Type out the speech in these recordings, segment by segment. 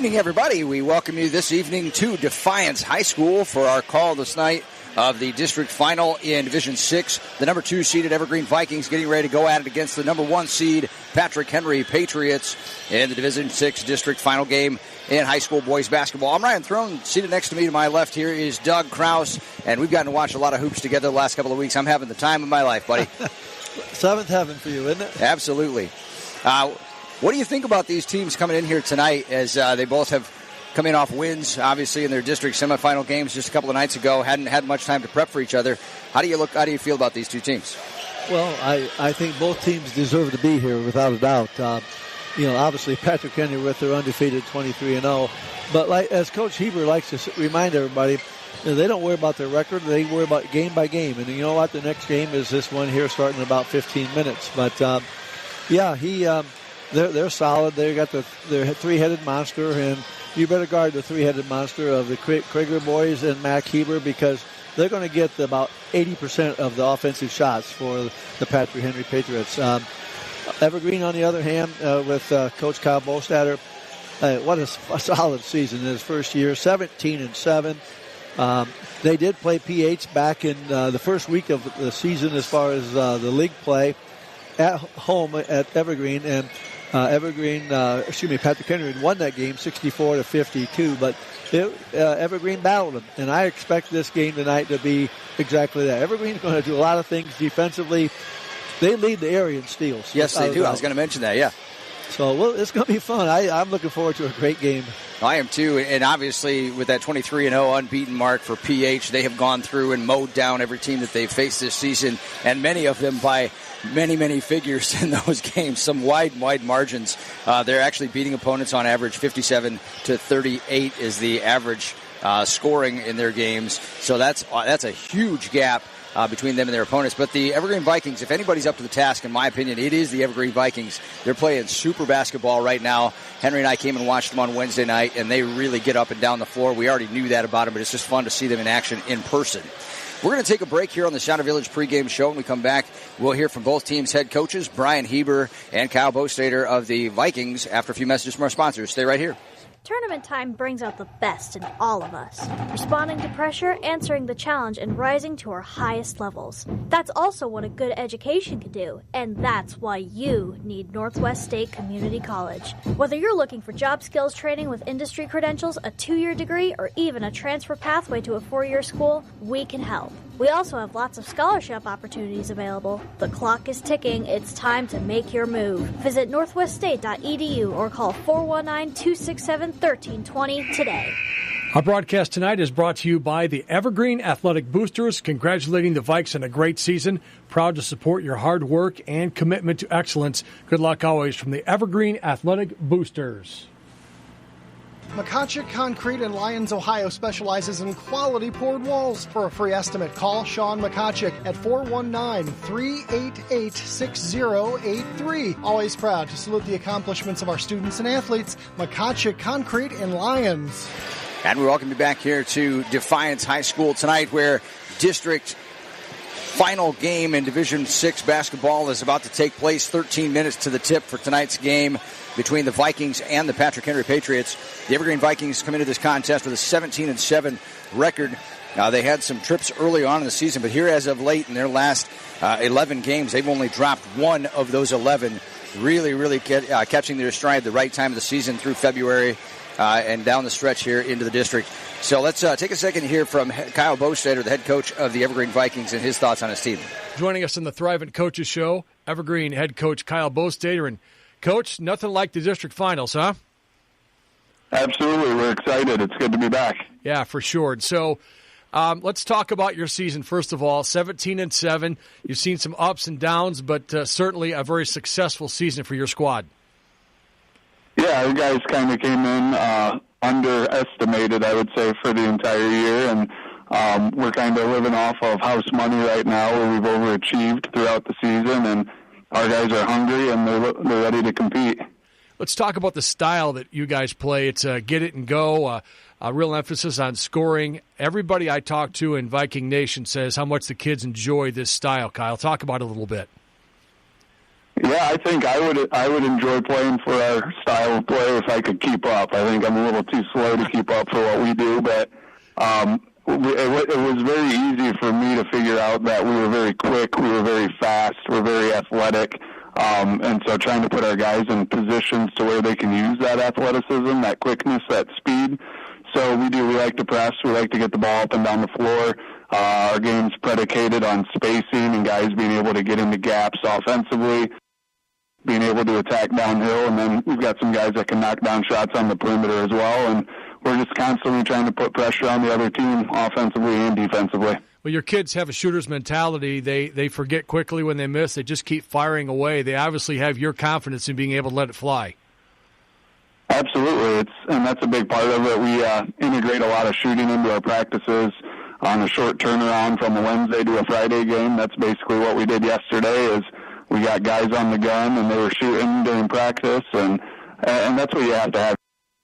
evening, everybody. We welcome you this evening to Defiance High School for our call this night of the district final in Division 6. The number 2 seeded Evergreen Vikings getting ready to go at it against the number 1 seed Patrick Henry Patriots in the Division 6 district final game in high school boys basketball. I'm Ryan Throne. Seated next to me to my left here is Doug Krause, and we've gotten to watch a lot of hoops together the last couple of weeks. I'm having the time of my life, buddy. Seventh heaven for you, isn't it? Absolutely. What do you think about these teams coming in here tonight as they both have come in off wins, obviously, in their district semifinal games just a couple of nights ago, hadn't had much time to prep for each other? How do you feel about these two teams? Well, I think both teams deserve to be here without a doubt. Obviously Patrick Henry with their undefeated 23-0. But as Coach Heber likes to remind everybody, they don't worry about their record. They worry about game by game. And you know what? The next game is this one here starting in about 15 minutes. But, they're solid. They got their three-headed monster, and you better guard the three-headed monster of the Krieger boys and Mac Heber, because they're going to get about 80% of the offensive shots for the Patrick Henry Patriots. Evergreen, on the other hand, with Coach Kyle Bostatter, what a solid season in his first year, 17-7. They did play PH back in the first week of the season as far as the league play at home at Evergreen, and Patrick Henry won that game 64-52, but Evergreen battled them, and I expect this game tonight to be exactly that. Evergreen's going to do a lot of things defensively. They lead the area in steals. Yes, they do. I was going to mention that, yeah. So, it's going to be fun. I'm looking forward to a great game. I am too, and obviously with that 23-0 unbeaten mark for PH, they have gone through and mowed down every team that they've faced this season, and many of them by many figures in those games, some wide margins. They're actually beating opponents on average 57-38 is the average scoring in their games. So that's a huge gap between them and their opponents. But the Evergreen Vikings, if anybody's up to the task, in my opinion, it is the Evergreen Vikings. They're playing super basketball right now. Henry and I came and watched them on Wednesday night, and they really get up and down the floor. We already knew that about them, but it's just fun to see them in action in person. We're going to take a break here on the Shadow Village pregame show. When we come back, we'll hear from both teams' head coaches, Brian Heber and Kyle Bostater of the Vikings, after a few messages from our sponsors. Stay right here. Tournament time brings out the best in all of us. Responding to pressure, answering the challenge, and rising to our highest levels. That's also what a good education can do, and that's why you need Northwest State Community College. Whether you're looking for job skills training with industry credentials, a 2-year degree, or even a transfer pathway to a 4-year school, we can help. We also have lots of scholarship opportunities available. The clock is ticking. It's time to make your move. Visit northweststate.edu or call 419-267-1320 today. Our broadcast tonight is brought to you by the Evergreen Athletic Boosters, congratulating the Vikes on a great season. Proud to support your hard work and commitment to excellence. Good luck always from the Evergreen Athletic Boosters. McConaughey Concrete in Lyons, Ohio specializes in quality poured walls. For a free estimate, call Sean McConaughey at 419-388-6083. Always proud to salute the accomplishments of our students and athletes. McConaughey Concrete in Lyons. And we welcome you back here to Defiance High School tonight, where district final game in Division 6 basketball is about to take place. 13 minutes to the tip for tonight's game between the Vikings and the Patrick Henry Patriots. The Evergreen Vikings come into this contest with a 17-7 record. They had some trips early on in the season, but here as of late in their last 11 games, they've only dropped one of those 11. Really catching their stride the right time of the season through February and down the stretch here into the district. So let's take a second to hear from Kyle Bostater, the head coach of the Evergreen Vikings, and his thoughts on his team. Joining us on the Thrivent Coaches Show, Evergreen head coach Kyle Bostater. And Coach, nothing like the district finals, huh? Absolutely. We're excited. It's good to be back. Yeah, for sure. So let's talk about your season, first of all. 17-7. You've seen some ups and downs, but certainly a very successful season for your squad. Yeah, you guys kind of came in underestimated, I would say, for the entire year. And we're kind of living off of house money right now, where we've overachieved throughout the season. And our guys are hungry and they're ready to compete. Let's talk about the style that you guys play. It's get it and go, a real emphasis on scoring. Everybody I talk to in Viking Nation says how much the kids enjoy this style, Kyle. Talk about it a little bit. Yeah, I think I would enjoy playing for our style of play if I could keep up. I think I'm a little too slow to keep up for what we do, but it was very easy for me to figure out that we were very quick, we were very fast, we're very athletic, and so trying to put our guys in positions to where they can use that athleticism, that quickness, that speed. So we like to press, we like to get the ball up and down the floor. Our game's predicated on spacing and guys being able to get into gaps offensively, being able to attack downhill, and then we've got some guys that can knock down shots on the perimeter as well, and we're just constantly trying to put pressure on the other team offensively and defensively. Well, your kids have a shooter's mentality. They forget quickly when they miss. They just keep firing away. They obviously have your confidence in being able to let it fly. Absolutely, and that's a big part of it. We integrate a lot of shooting into our practices on a short turnaround from a Wednesday to a Friday game. That's basically what we did yesterday. Is we got guys on the gun and they were shooting during practice, and that's what you have to have.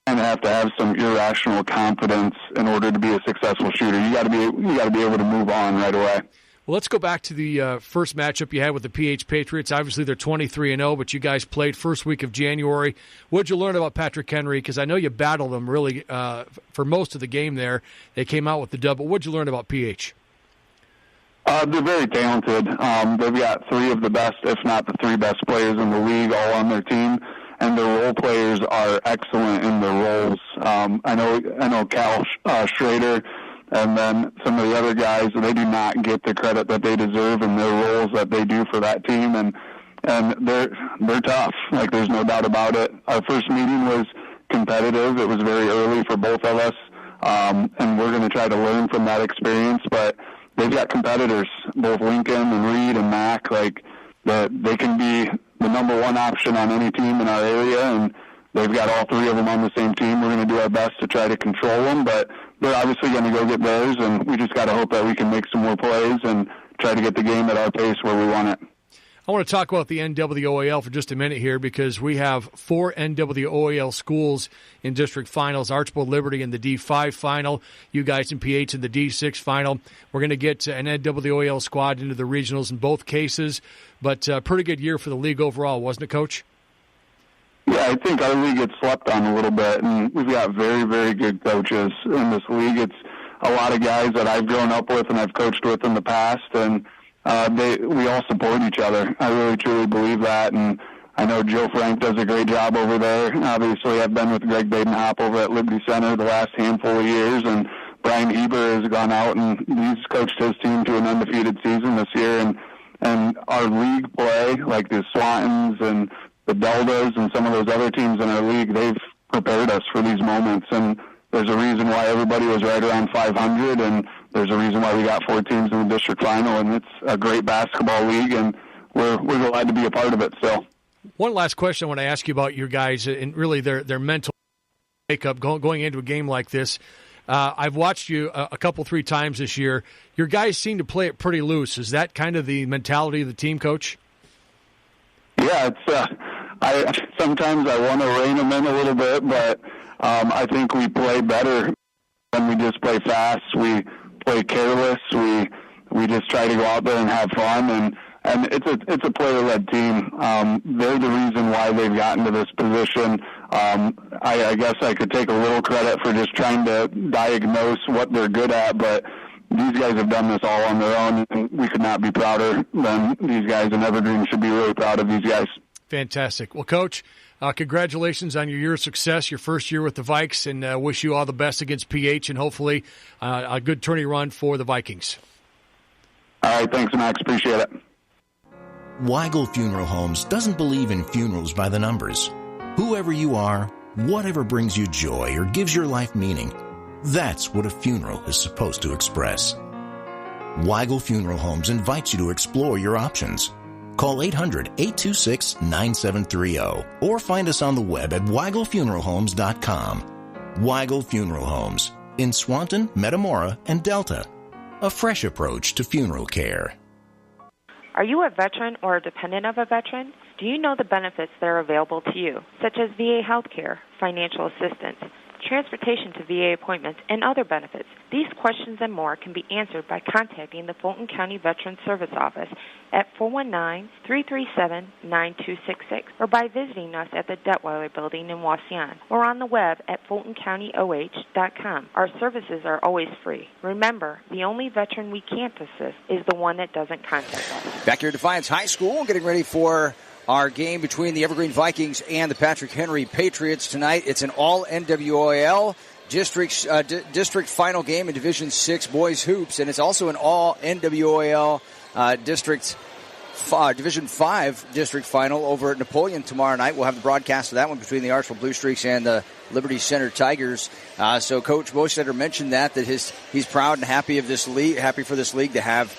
You have to have some irrational confidence in order to be a successful shooter. You got to be able to move on right away. Well, let's go back to the first matchup you had with the PH Patriots. Obviously, they're 23-0, but you guys played first week of January. What did you learn about Patrick Henry? Because I know you battled them really for most of the game there. They came out with the dub. What did you learn about PH? They're very talented. They've got three of the best, if not the three best players in the league all on their team, and their role players are excellent in their roles. I know Cal Schrader and then some of the other guys, they do not get the credit that they deserve in their roles that they do for that team, and they're tough. Like, there's no doubt about it. Our first meeting was competitive. It was very early for both of us, and we're going to try to learn from that experience, but they've got competitors, both Lincoln and Reed and Mac, like that they can be the number one option on any team in our area, and they've got all three of them on the same team. We're going to do our best to try to control them, but they're obviously going to go get theirs, and we just got to hope that we can make some more plays and try to get the game at our pace where we want it. I want to talk about the NWOAL for just a minute here because we have 4 NWOAL schools in district finals, Archbold Liberty in the D5 final, you guys in PH in the D6 final. We're going to get an NWOAL squad into the regionals in both cases, but pretty good year for the league overall, wasn't it, Coach? Yeah, I think our league gets slept on a little bit, and we've got very, very good coaches in this league. It's a lot of guys that I've grown up with and I've coached with in the past, and we all support each other. I really, truly believe that, and I know Joe Frank does a great job over there. Obviously, I've been with Greg Baden-Hop over at Liberty Center the last handful of years, and Brian Heber has gone out and he's coached his team to an undefeated season this year, and our league play, like the Swantons and the Deltas and some of those other teams in our league, they've prepared us for these moments, and there's a reason why everybody was right around 500, and there's a reason why we got 4 teams in the district final, and it's a great basketball league, and we're glad to be a part of it still. One last question I want to ask you about your guys and really their mental makeup going into a game like this. I've watched you a couple, 3 times this year. Your guys seem to play it pretty loose. Is that kind of the mentality of the team, Coach? Yeah, sometimes I want to rein them in a little bit, but I think we play better when we just play fast. We play careless. We just try to go out there and have fun, and it's a player-led team. They're the reason why they've gotten to this position. I guess I could take a little credit for just trying to diagnose what they're good at, but these guys have done this all on their own, and we could not be prouder than these guys, and Evergreen should be really proud of these guys. Fantastic. Well, Coach, congratulations on your year of success, your first year with the Vikes, and wish you all the best against PH and hopefully a good tourney run for the Vikings. All right, thanks, Max. Appreciate it. Weigel Funeral Homes doesn't believe in funerals by the numbers. Whoever you are, whatever brings you joy or gives your life meaning, that's what a funeral is supposed to express. Weigel Funeral Homes invites you to explore your options. Call 800-826-9730 or find us on the web at weigelfuneralhomes.com. Weigel Funeral Homes in Swanton, Metamora, and Delta. A fresh approach to funeral care. Are you a veteran or a dependent of a veteran? Do you know the benefits that are available to you, such as VA health care, financial assistance, transportation to VA appointments, and other benefits. These questions and more can be answered by contacting the Fulton County Veterans Service Office at 419-337-9266 or by visiting us at the Detweiler Building in Wauseon or on the web at FultonCountyOH.com. Our services are always free. Remember, the only veteran we can't assist is the one that doesn't contact us. Back here at Defiance High School, getting ready for our game between the Evergreen Vikings and the Patrick Henry Patriots tonight. It's an all NWOAL district final game in Division 6 boys hoops, and it's also an all NWOAL Division 5 district final over at Napoleon tomorrow night. We'll have the broadcast of that one between the Archbold Blue Streaks and the Liberty Center Tigers. So Coach Bostetter mentioned that he's proud and happy of this league, happy for this league to have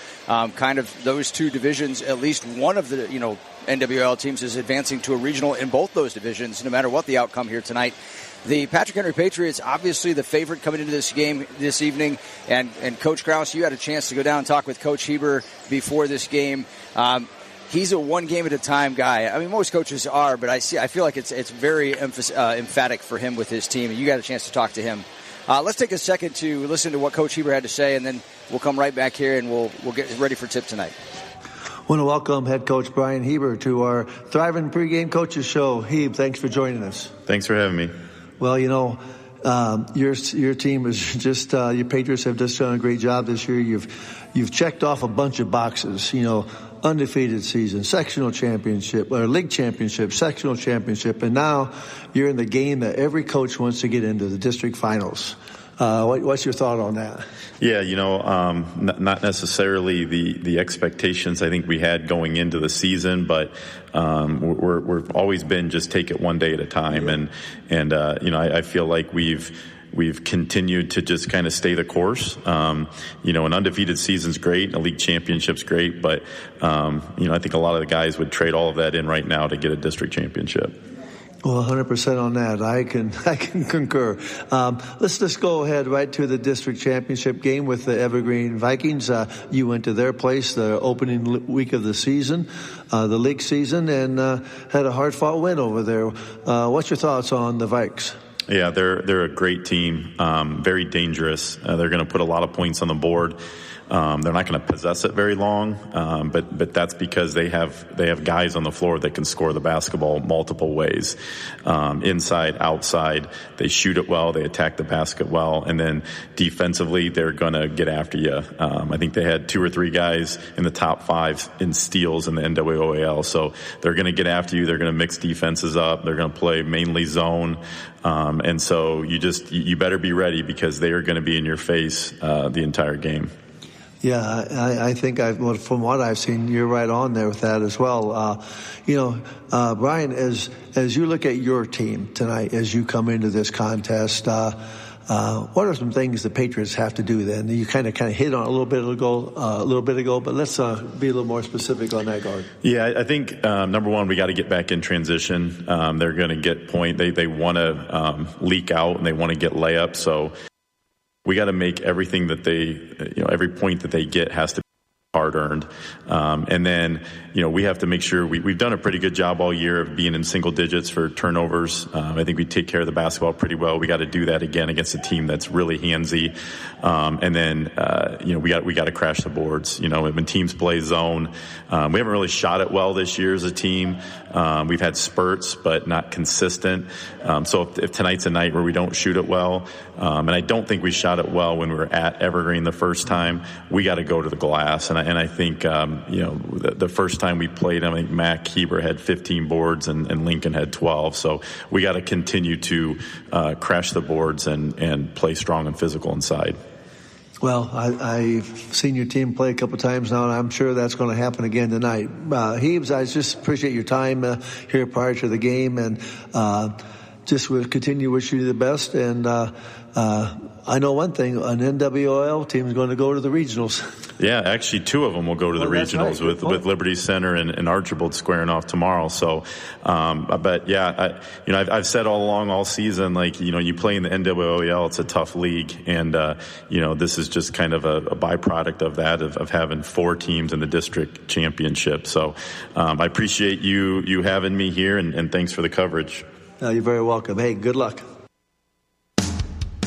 kind of those two divisions. At least one of the NWL teams is advancing to a regional in both those divisions, no matter what the outcome here tonight. The Patrick Henry Patriots, obviously the favorite coming into this game this evening. And Coach Krause, you had a chance to go down and talk with Coach Heber before this game. He's a one-game-at-a-time guy. I mean, most coaches are, but I feel like it's very emphatic for him with his team. And you got a chance to talk to him. Let's take a second to listen to what Coach Heber had to say, and then we'll come right back here and we'll get ready for tip tonight. I want to welcome head coach Brian Heber to our Thriving Pregame Coaches Show. Hebe, thanks for joining us. Thanks for having me. Well, your team is just your Patriots have just done a great job this year. You've checked off a bunch of boxes. Undefeated season, sectional championship, or league championship, sectional championship, and now you're in the game that every coach wants to get into, the district finals. What's your thought on that? Yeah, not necessarily the expectations I think we had going into the season, but we've always been just take it one day at a time, and I feel like we've continued to just kind of stay the course. An undefeated season's great, a league championship's great, but I think a lot of the guys would trade all of that in right now to get a district championship. Well, 100% on that. I can concur. Let's just go ahead right to the district championship game with the Evergreen Vikings. You went to their place the opening week of the season, the league season, and had a hard-fought win over there. What's your thoughts on the Vikes? Yeah, they're a great team, very dangerous. They're going to put a lot of points on the board. They're not going to possess it very long, but that's because they have guys on the floor that can score the basketball multiple ways, inside, outside. They shoot it well, they attack the basket well, and then defensively they're going to get after you. I think they had 2 or 3 guys in the top 5 in steals in the NWOAL, so they're going to get after you. They're going to mix defenses up. They're going to play mainly zone. And so you better be ready because they are going to be in your face the entire game. Yeah, I think from what I've seen, you're right on there with that as well. Brian, as you look at your team tonight, as you come into this contest, what are some things the Patriots have to do then? You kind of hit on a little bit ago, but let's be a little more specific on that, guard. Yeah, I think number one, we got to get back in transition. They're going to get point. They want to leak out and they want to get layups. So we got to make everything that every point that they get has to be hard-earned. And then, we have to make sure we've done a pretty good job all year of being in single digits for turnovers. I think we take care of the basketball pretty well. We got to do that again against a team that's really handsy. And then, we got to crash the boards. When teams play zone, we haven't really shot it well this year as a team. We've had spurts, but not consistent. So if tonight's a night where we don't shoot it well, and I don't think we shot it well when we were at Evergreen the first time, we got to go to the glass. And I think, the first time we played, I think Mac Heber had 15 boards and Lincoln had 12. So we got to continue to crash the boards and play strong and physical inside. Well, I've seen your team play a couple times now, and I'm sure that's going to happen again tonight. Heaves, I just appreciate your time here prior to the game, and just will continue to wish you the best. And I know one thing, an NWOL team is going to go to the regionals. Yeah, actually 2 of them will go to the regionals, right, with Liberty Center and Archbold squaring off tomorrow. So, but yeah, I've said all along, all season, you play in the NWOL, it's a tough league. And, this is just kind of a byproduct of that, of having 4 teams in the district championship. So, I appreciate you having me here and thanks for the coverage. You're very welcome. Hey, good luck.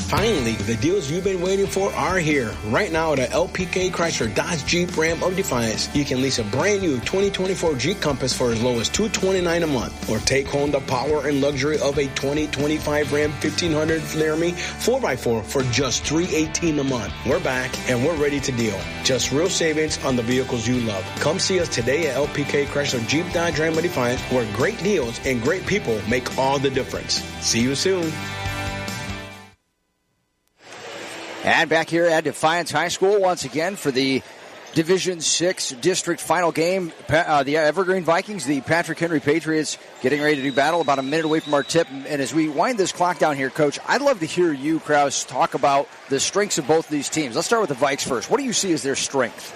Finally, the deals you've been waiting for are here. Right now at a LPK Chrysler Dodge Jeep Ram of Defiance, you can lease a brand new 2024 Jeep Compass for as low as $229 a month, or take home the power and luxury of a 2025 Ram 1500 Laramie 4x4 for just $318 a month. We're back and we're ready to deal. Just real savings on the vehicles you love. Come see us today at LPK Chrysler Jeep Dodge Ram of Defiance, where great deals and great people make all the difference. See you soon. And back here at Defiance High School once again for the Division 6 district final game. The Evergreen Vikings, the Patrick Henry Patriots getting ready to do battle about a minute away from our tip. And as we wind this clock down here, Coach, I'd love to hear you, Krause, talk about the strengths of both these teams. Let's start with the Vikes first. What do you see as their strength?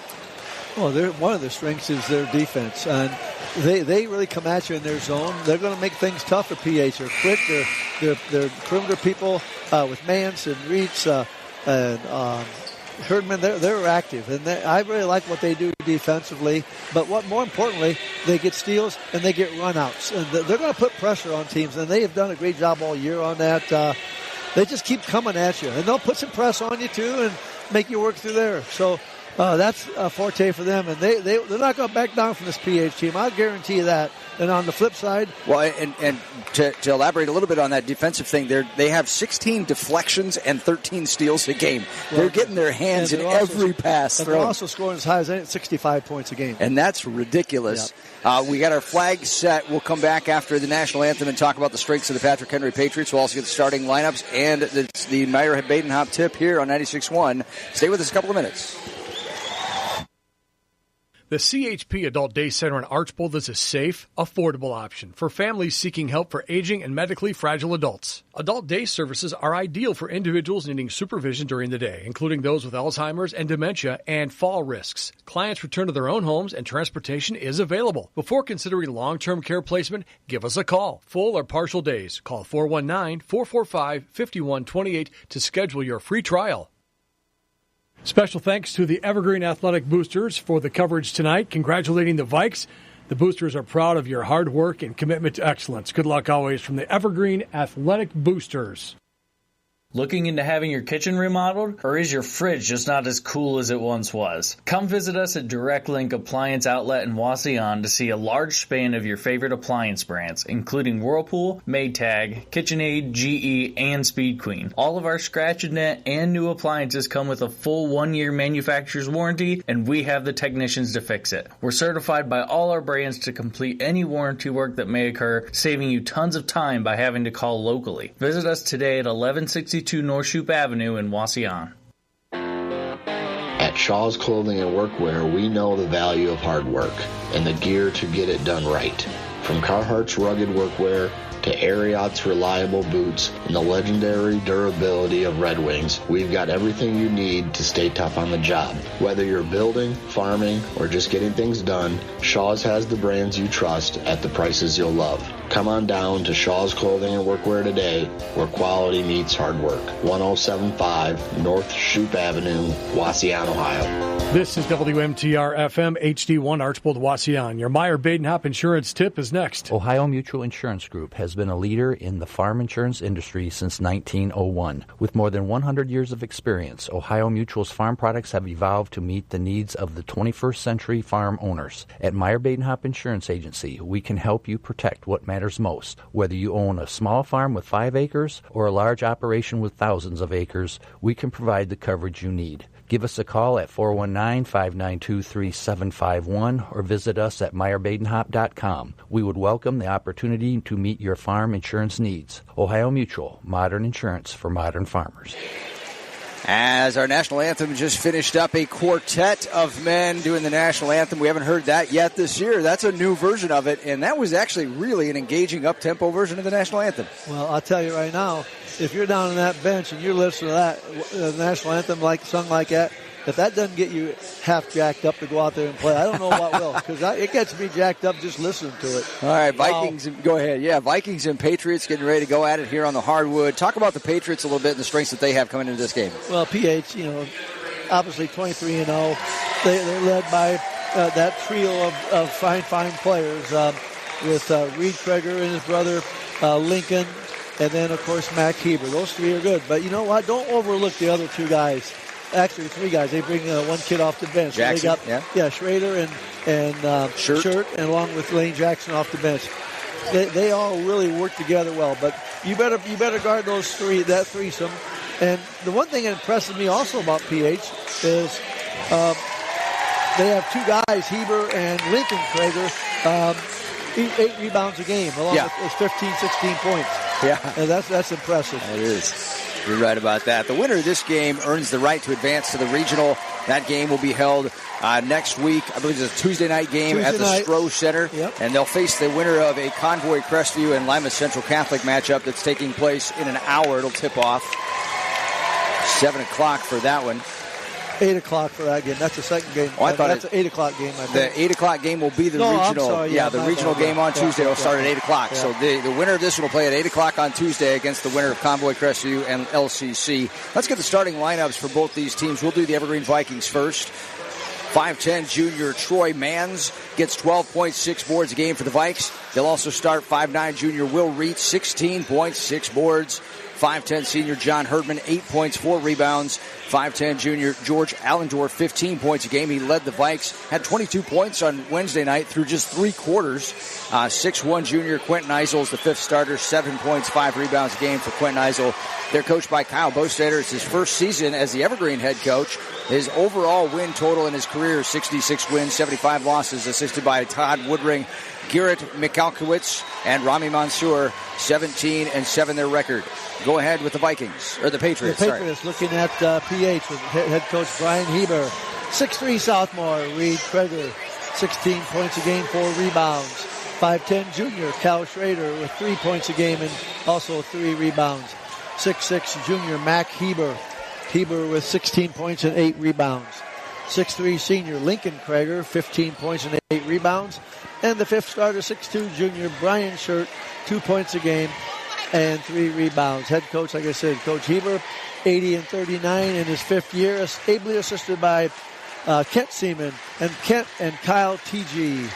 Well, one of their strengths is their defense. And they really come at you in their zone. They're going to make things tough for PH. They're quick. They're perimeter people with Mance and Reitz and Herdman. They're active, and I really like what they do defensively. But what more importantly, they get steals and they get runouts, and they're going to put pressure on teams, and they have done a great job all year on that. They just keep coming at you, and they'll put some press on you too and make you work through there. So that's a forte for them, and they're not going to back down from this PH team. I'll guarantee you that. And on the flip side, well, and to elaborate a little bit on that defensive thing, they have 16 deflections and 13 steals a game. They're getting their hands in every pass thrown. They're also scoring as high as 65 points a game, and that's ridiculous. Yep. We got our flag set. We'll come back after the national anthem and talk about the strengths of the Patrick Henry Patriots. We'll also get the starting lineups and the Meyer Badenhop tip here on 96.1. Stay with us a couple of minutes. The CHP Adult Day Center in Archbold is a safe, affordable option for families seeking help for aging and medically fragile adults. Adult day services are ideal for individuals needing supervision during the day, including those with Alzheimer's and dementia and fall risks. Clients return to their own homes and transportation is available. Before considering long-term care placement, give us a call. Full or partial days. Call 419-445-5128 to schedule your free trial. Special thanks to the Evergreen Athletic Boosters for the coverage tonight. Congratulating the Vikes. The Boosters are proud of your hard work and commitment to excellence. Good luck always from the Evergreen Athletic Boosters. Looking into having your kitchen remodeled? Or is your fridge just not as cool as it once was? Come visit us at Direct Link Appliance Outlet in Wauseon to see a large span of your favorite appliance brands, including Whirlpool, Maytag, KitchenAid, GE, and Speed Queen. All of our scratch and dent and new appliances come with a full 1-year manufacturer's warranty, and we have the technicians to fix it. We're certified by all our brands to complete any warranty work that may occur, saving you tons of time by having to call locally. Visit us today at 1162 North Shoup Avenue in Wauseon. At Shaw's Clothing and Workwear, we know the value of hard work and the gear to get it done right. From Carhartt's rugged workwear to Ariat's reliable boots and the legendary durability of Red Wings, we've got everything you need to stay tough on the job. Whether you're building, farming, or just getting things done, Shaw's has the brands you trust at the prices you'll love. Come on down to Shaw's Clothing and Workwear today, where quality meets hard work. 1075 North Shoup Avenue, Wauseon, Ohio. This is WMTR FM HD1 Archbold Wauseon. Your Meyer Badenhop insurance tip is next. Ohio Mutual Insurance Group has been a leader in the farm insurance industry since 1901. With more than 100 years of experience, Ohio Mutual's farm products have evolved to meet the needs of the 21st century farm owners. At Meyer Badenhop Insurance Agency, we can help you protect what matters most. Whether you own a small farm with 5 acres or a large operation with thousands of acres, we can provide the coverage you need. Give us a call at 419-592-3751 or visit us at MeyerBadenhop.com. We would welcome the opportunity to meet your farm insurance needs. Ohio Mutual, modern insurance for modern farmers. As our national anthem just finished up, a quartet of men doing the national anthem. We haven't heard that yet this year. That's a new version of it, and that was actually really an engaging up-tempo version of the national anthem. Well, I'll tell you right now, if you're down on that bench and you're listening to that national anthem sung like that, if that doesn't get you half jacked up to go out there and play, I don't know what will, because it gets me jacked up just listening to it. All right, Vikings, go ahead. Yeah, Vikings and Patriots getting ready to go at it here on the hardwood. Talk about the Patriots a little bit and the strengths that they have coming into this game. Well, PH, obviously 23-0. They're led by that trio of fine players with Reed Kreger and his brother Lincoln, and then, of course, Mac Heber. Those three are good. But you know what? Don't overlook the other two guys. Actually, three guys. They bring one kid off the bench. Jackson, so they got, Schrader and Shirt, and along with Lane Jackson off the bench. They all really work together well. But you better guard those three, that threesome. And the one thing that impresses me also about PH is they have two guys, Heber and Lincoln Krager, 8 rebounds a game, along with 15, 16 points. Yeah. And that's impressive. It is. You're right about that. The winner of this game earns the right to advance to the regional. That game will be held next week. I believe it's a Tuesday night game at the Stroh Center. Yep. And they'll face the winner of a Convoy Crestview and Lima Central Catholic matchup that's taking place in an hour. It'll tip off 7 o'clock for that one. 8 o'clock for that game. That's the second game. Oh, I thought that's an 8 o'clock game. I think. The 8 o'clock game will be the regional. I'm sorry, the regional game on Tuesday will start at 8 o'clock. Yeah. So the winner of this one will play at 8 o'clock on Tuesday against the winner of Convoy Crestview and LCC. Let's get the starting lineups for both these teams. We'll do the Evergreen Vikings first. 5'10" junior Troy Mans gets 12.6 boards a game for the Vikes. They'll also start 5'9" junior Will Reed, 16.6 boards. 5'10" senior John Herdman, 8 points, 4 rebounds. 5'10" junior George Allendorf, 15 points a game. He led the Vikes, had 22 points on Wednesday night through just 3 quarters. 6'1" junior Quentin Eisel is the fifth starter, 7 points, 5 rebounds a game for Quentin Eisel. They're coached by Kyle Bostader. It's his first season as the Evergreen head coach. His overall win total in his career is 66 wins, 75 losses, assisted by Todd Woodring, Garrett Mikalkiewicz, and Rami Mansour. 17-7 their record. Go ahead with the Vikings, or the Patriots. The Patriots looking at PH with head coach Brian Heber. 6'3" sophomore Reed Kreger, 16 points a game, 4 rebounds. 5'10" junior Cal Schrader with 3 points a game and also 3 rebounds. 6'6" junior Mac Heber. Heber with 16 points and 8 rebounds. 6'3" senior Lincoln Kreger, 15 points and 8 rebounds. And the fifth starter, 6'2" junior Brian Shirt, 2 points a game and 3 rebounds. Head coach, like I said, Coach Heber, 80-39 in his fifth year, ably assisted by Kent Seaman and Kent and Kyle T.G.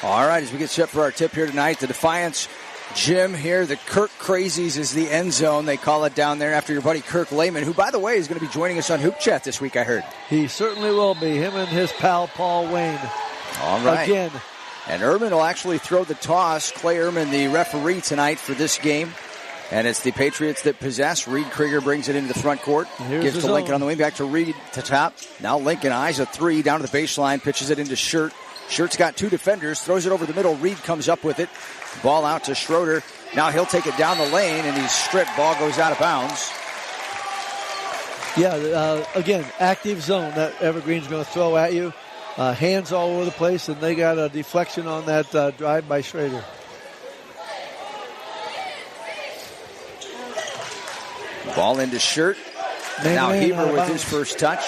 All right, as we get set for our tip here tonight, the Defiance Gym here, the Kirk Crazies is the end zone. They call it down there after your buddy Kirk Lehman, who, by the way, is going to be joining us on Hoop Chat this week, I heard. He certainly will be, him and his pal Paul Wayne. All right. Again. And Ehrman will actually throw the toss. Clay Ehrman, the referee tonight for this game. And it's the Patriots that possess. Reed Krieger brings it into the front court. Gives to Lincoln on the wing. Back to Reed to top. Now Lincoln eyes a 3 down to the baseline. Pitches it into Shirt. Shirt's got 2 defenders. Throws it over the middle. Reed comes up with it. Ball out to Schroeder. Now he'll take it down the lane. And he's stripped. Ball goes out of bounds. Yeah, again, active zone that Evergreen's going to throw at you. Hands all over the place, and they got a deflection on that drive by Schrader. Ball into Shirt. Now Heber with his first touch.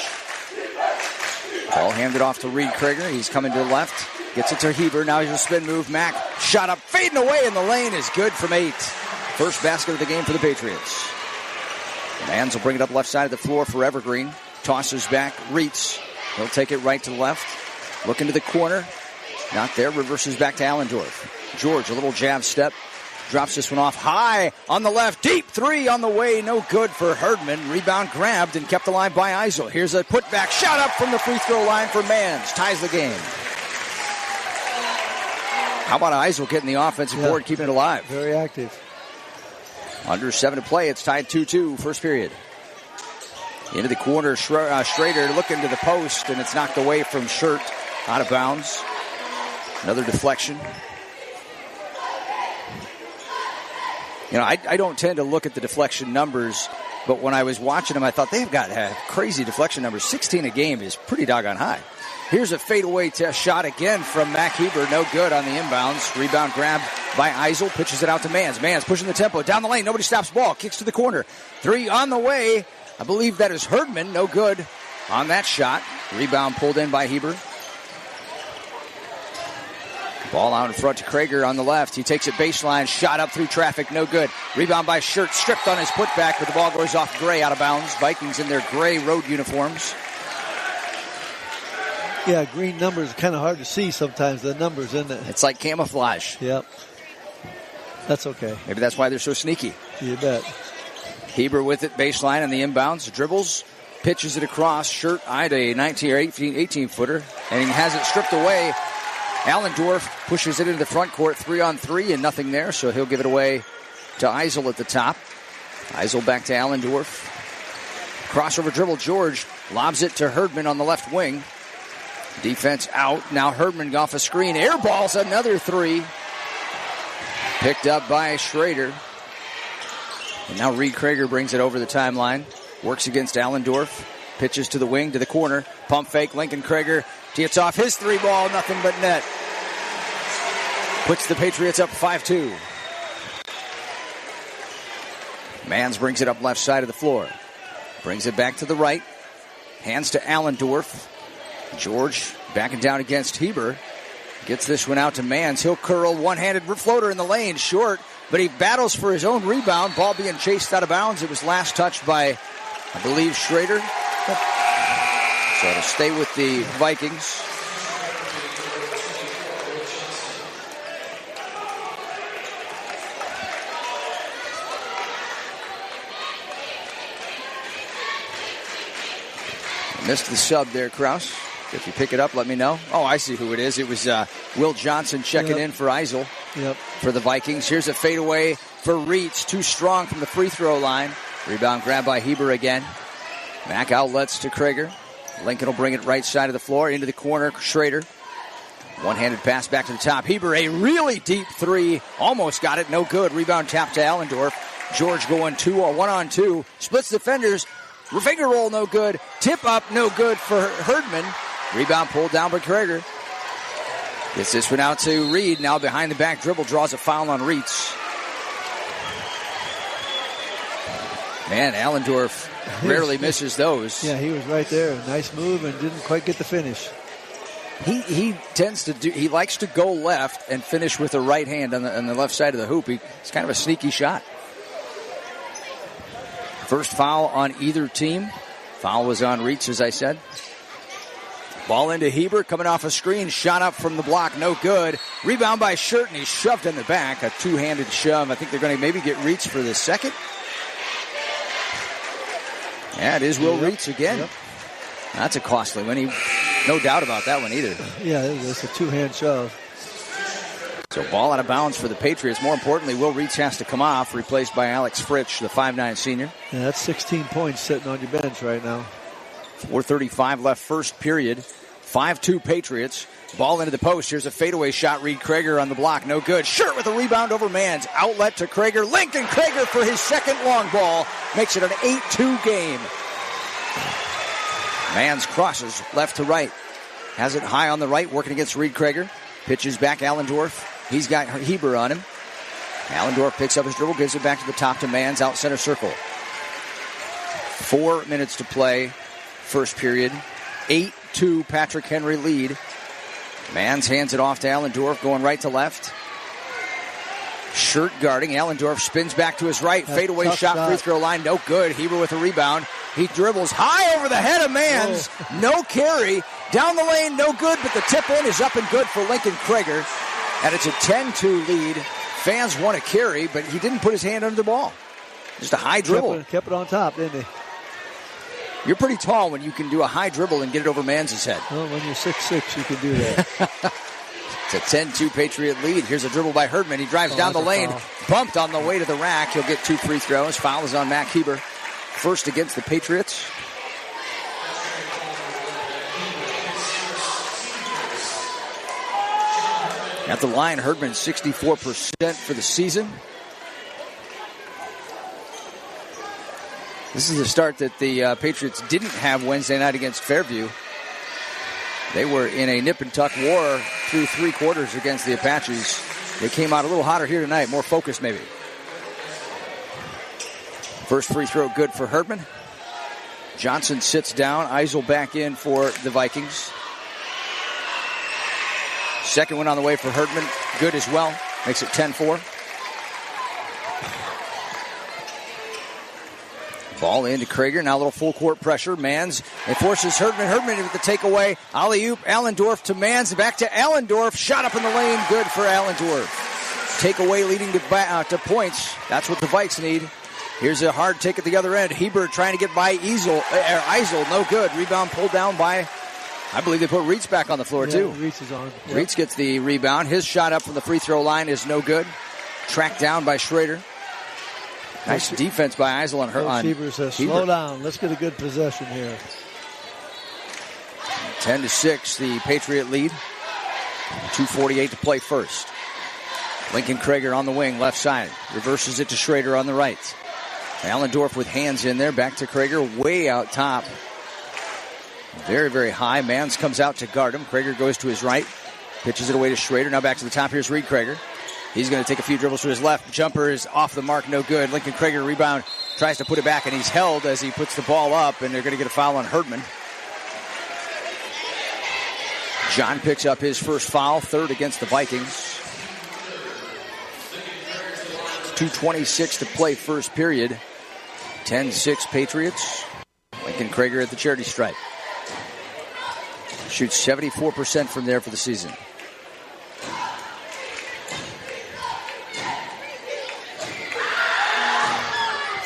Ball handed off to Reed Krieger. He's coming to the left. Gets it to Heber. Now he's a spin move. Mack shot up, fading away in the lane is good from 8. First basket of the game for the Patriots. Mans will bring it up left side of the floor for Evergreen. Tosses back. Reitz. He'll take it right to the left. Look into the corner. Not there. Reverses back to Allendorf. George, a little jab step. Drops this one off high on the left. Deep 3 on the way. No good for Herdman. Rebound grabbed and kept alive by Eisel. Here's a putback shot up from the free throw line for Mans. Ties the game. How about Eisel getting the offensive board, keeping it alive? Very active. Under 7 to play. It's tied 2-2. First period. Into the corner, Schrader looking to the post, and it's knocked away from Shirt. Out of bounds. Another deflection. You know, I don't tend to look at the deflection numbers, but when I was watching them, I thought they've got crazy deflection numbers. 16 a game is pretty doggone high. Here's a fadeaway shot again from Mac Heber. No good on the inbounds. Rebound grabbed by Eisel. Pitches it out to Mans. Mans pushing the tempo. Down the lane. Nobody stops ball. Kicks to the corner. 3 on the way. I believe that is Herdman. No good on that shot. Rebound pulled in by Heber. Ball out in front to Krieger on the left. He takes it baseline. Shot up through traffic. No good. Rebound by Shirt. Stripped on his putback, but the ball goes off Gray out of bounds. Vikings in their gray road uniforms. Yeah, green numbers are kind of hard to see sometimes, the numbers, isn't it? It's like camouflage. Yep. That's okay. Maybe that's why they're so sneaky. You bet. Heber with it, baseline on the inbounds, dribbles, pitches it across. Shirt eyed a 19 or 18-footer, and he has it stripped away. Allendorf pushes it into the front court, 3-on-3, and nothing there, so he'll give it away to Eisel at the top. Eisel back to Allendorf. Crossover dribble, George lobs it to Herdman on the left wing. Defense out. Now Herdman off a screen. Air balls another three. Picked up by Schrader. And now Reed Krager brings it over the timeline. Works against Allendorf. Pitches to the wing, to the corner. Pump fake, Lincoln Krager. Gets off his three ball, nothing but net. Puts the Patriots up 5-2. Mans brings it up left side of the floor. Brings it back to the right. Hands to Allendorf. George backing down against Heber. Gets this one out to Mans. He'll curl, one-handed floater in the lane, short, but he battles for his own rebound. Ball being chased out of bounds. It was last touched by, I believe, Schrader. So it'll stay with the Vikings. Missed the sub there, Krause. If you pick it up, let me know. Oh, I see who it is. It was Will Johnson checking in for Eisel for the Vikings. Here's a fadeaway for Reitz. Too strong from the free throw line. Rebound grabbed by Heber again. Mack outlets to Krager. Lincoln will bring it right side of the floor into the corner. Schrader. One-handed pass back to the top. Heber, a really deep three. Almost got it. No good. Rebound tap to Allendorf. George going 1-on-2. Splits defenders. Finger roll, no good. Tip up, no good for Herdman. Rebound pulled down by Krager. Gets this one out to Reed. Now behind the back dribble, draws a foul on Reitz. Man, Allendorf rarely misses those. Yeah, he was right there. Nice move and didn't quite get the finish. He tends to he likes to go left and finish with the right hand on the left side of the hoop. It's kind of a sneaky shot. First foul on either team. Foul was on Reitz, as I said. Ball into Heber, coming off a screen. Shot up from the block, no good. Rebound by Shirt, and he's shoved in the back. A two-handed shove. I think they're going to maybe get Reitz for the second. Yeah, it is Will Reitz again. Yep. That's a costly one. No doubt about that one either. Yeah, it's a two-hand shove. So ball out of bounds for the Patriots. More importantly, Will Reitz has to come off, replaced by Alex Fritsch, the 5'9 senior. Yeah, that's 16 points sitting on your bench right now. 4:35 left first period. 5-2 Patriots. Ball into the post. Here's a fadeaway shot. Reed Krager on the block. No good. Shirt with a rebound over Mans. Outlet to Krager. Lincoln Krager for his second long ball. Makes it an 8-2 game. Mans crosses left to right. Has it high on the right. Working against Reed Krager. Pitches back Allendorf. He's got Heber on him. Allendorf picks up his dribble. Gives it back to the top to Mans. Out center circle. 4 minutes to play. First period. 8-2 Patrick Henry lead. Mans hands it off to Allendorf, going right to left. Shirt guarding. Allendorf spins back to his right. Fadeaway shot, free throw line, no good. Heber with a rebound. He dribbles high over the head of Mans. No carry. Down the lane, no good, but the tip in is up and good for Lincoln Krager. And it's a 10-2 lead. Fans want to carry, but he didn't put his hand under the ball. Just a high dribble. Kept it on top, didn't he? You're pretty tall when you can do a high dribble and get it over Mans' head. Well, when you're 6'6", you can do that. It's a 10-2 Patriot lead. Here's a dribble by Herdman. He drives down the lane, bumped on the way to the rack. He'll get 2 free throws. Foul is on Mac Heber. First against the Patriots. At the line, Herdman 64% for the season. This is the start that the Patriots didn't have Wednesday night against Fairview. They were in a nip-and-tuck war through 3 quarters against the Apaches. They came out a little hotter here tonight, more focused maybe. First free throw good for Herdman. Johnson sits down. Eisel back in for the Vikings. Second one on the way for Herdman. Good as well. Makes it 10-4. Ball into Krager. Now a little full court pressure. Mans. It forces Herdman. Herdman with the takeaway. Alley-oop. Allendorf to Mans. Back to Allendorf. Shot up in the lane. Good for Allendorf. takeaway leading to points. That's what the Vikes need. Here's a hard take at the other end. Heber trying to get by Eisel. No good. Rebound pulled down by, I believe they put Reitz back on the floor, too. Reitz is on. Yep. Reitz gets the rebound. His shot up from the free throw line is no good. Tracked down by Schrader. Nice defense by Eisel on her. Heber says, slow down. Let's get a good possession here. 10-6, the Patriot lead. 2:48 to play first. Lincoln Krager on the wing, left side. Reverses it to Schrader on the right. Allendorf with hands in there. Back to Krager, way out top. Very, very high. Mans comes out to guard him. Krager goes to his right. Pitches it away to Schrader. Now back to the top. Here's Reed Krager. He's going to take a few dribbles to his left. Jumper is off the mark. No good. Lincoln Krager rebound. Tries to put it back, and he's held as he puts the ball up, and they're going to get a foul on Herdman. John picks up his first foul, third against the Vikings. 2:26 to play first period. 10-6 Patriots. Lincoln Krager at the charity stripe. Shoots 74% from there for the season.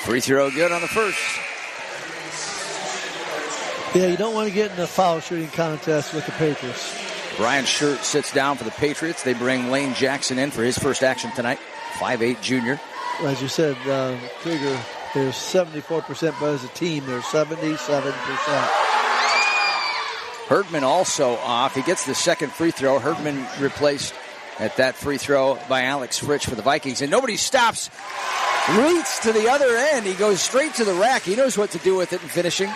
Free throw good on the first. Yeah, you don't want to get in a foul shooting contest with the Patriots. Brian Schurt sits down for the Patriots. They bring Lane Jackson in for his first action tonight. 5'8" junior. As you said, Krieger is 74%, but as a team, they're 77%. Herdman also off. He gets the second free throw. Herdman replaced at that free throw by Alex Fritsch for the Vikings. And nobody stops Reitz to the other end. He goes straight to the rack. He knows what to do with it in finishing.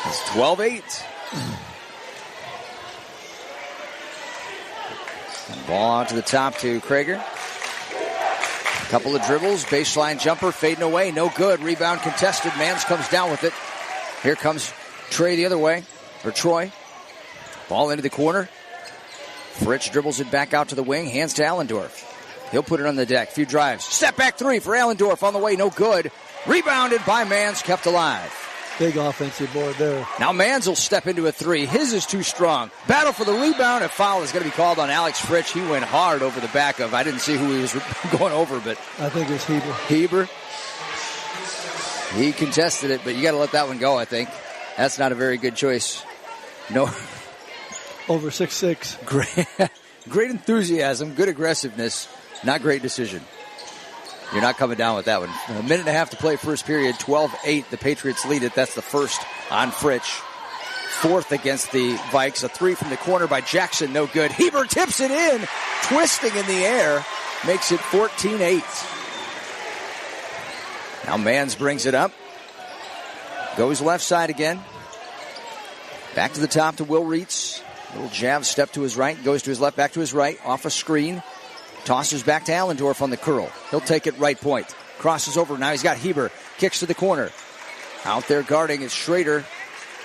It's 12-8. Ball out to the top to Krager. Couple of dribbles, baseline jumper, fading away, no good. Rebound contested. Mans comes down with it. Here comes Trey the other way, or Troy. Ball into the corner. Fritsch dribbles it back out to the wing, hands to Allendorf. He'll put it on the deck. Few drives. Step back three for Allendorf on the way, no good. Rebounded by Mans, kept alive. Big offensive board there. Now Mans will step into a three. His is too strong. Battle for the rebound. A foul is going to be called on Alex Fritsch. He went hard over the back of. I didn't see who he was going over, but I think it's Heber. Heber. He contested it, but you got to let that one go, I think. That's not a very good choice. No. Over 6'6". Great enthusiasm, good aggressiveness. Not great decision. You're not coming down with that one. A minute and a half to play first period. 12-8. The Patriots lead it. That's the first on Fritsch. Fourth against the Vikes. A three from the corner by Jackson. No good. Heber tips it in. Twisting in the air. Makes it 14-8. Now Mans brings it up. Goes left side again. Back to the top to Will Reitz. Little jab step to his right. Goes to his left. Back to his right. Off a screen. Tosses back to Allendorf on the curl. He'll take it right point. Crosses over. Now he's got Heber. Kicks to the corner. Out there guarding is Schrader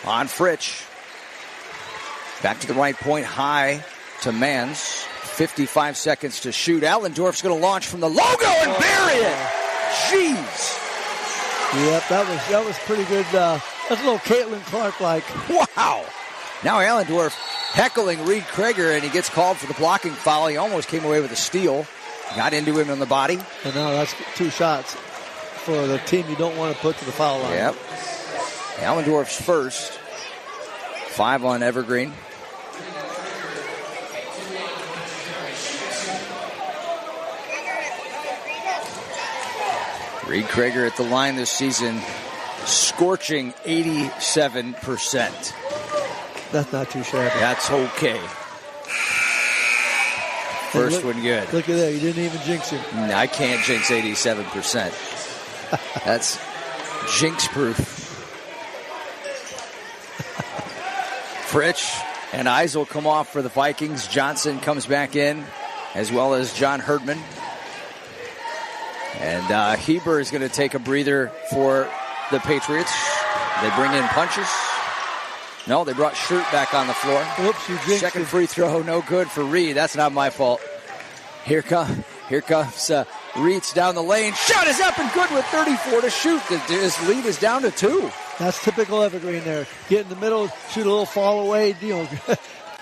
on Fritsch. Back to the right point. High to Mans. 55 seconds to shoot. Allendorf's going to launch from the logo and bury it. Jeez. Yep, that was pretty good. That's a little Caitlin Clark-like. Wow. Now Allendorf heckling Reed Krager, and he gets called for the blocking foul. He almost came away with a steal. Got into him on the body. And now that's two shots for the team you don't want to put to the foul line. Yep. Allendorf's first. 5 on Evergreen. Reed Krager at the line this season, scorching 87%. That's not too shabby. That's okay. First one good. Look at that. You didn't even jinx him. No, I can't jinx 87%. That's jinx proof. Fritsch and Eisel come off for the Vikings. Johnson comes back in, as well as John Herdman. And Heber is going to take a breather for the Patriots. They bring in punches. No, they brought Schurt back on the floor. Whoops, you jinxed Second him. free throw, no good for Reed. That's not my fault. Here comes Reitz down the lane. Shot is up and good with 34 to shoot. His lead is down to 2. That's typical Evergreen there. Get in the middle, shoot a little fall away. You know,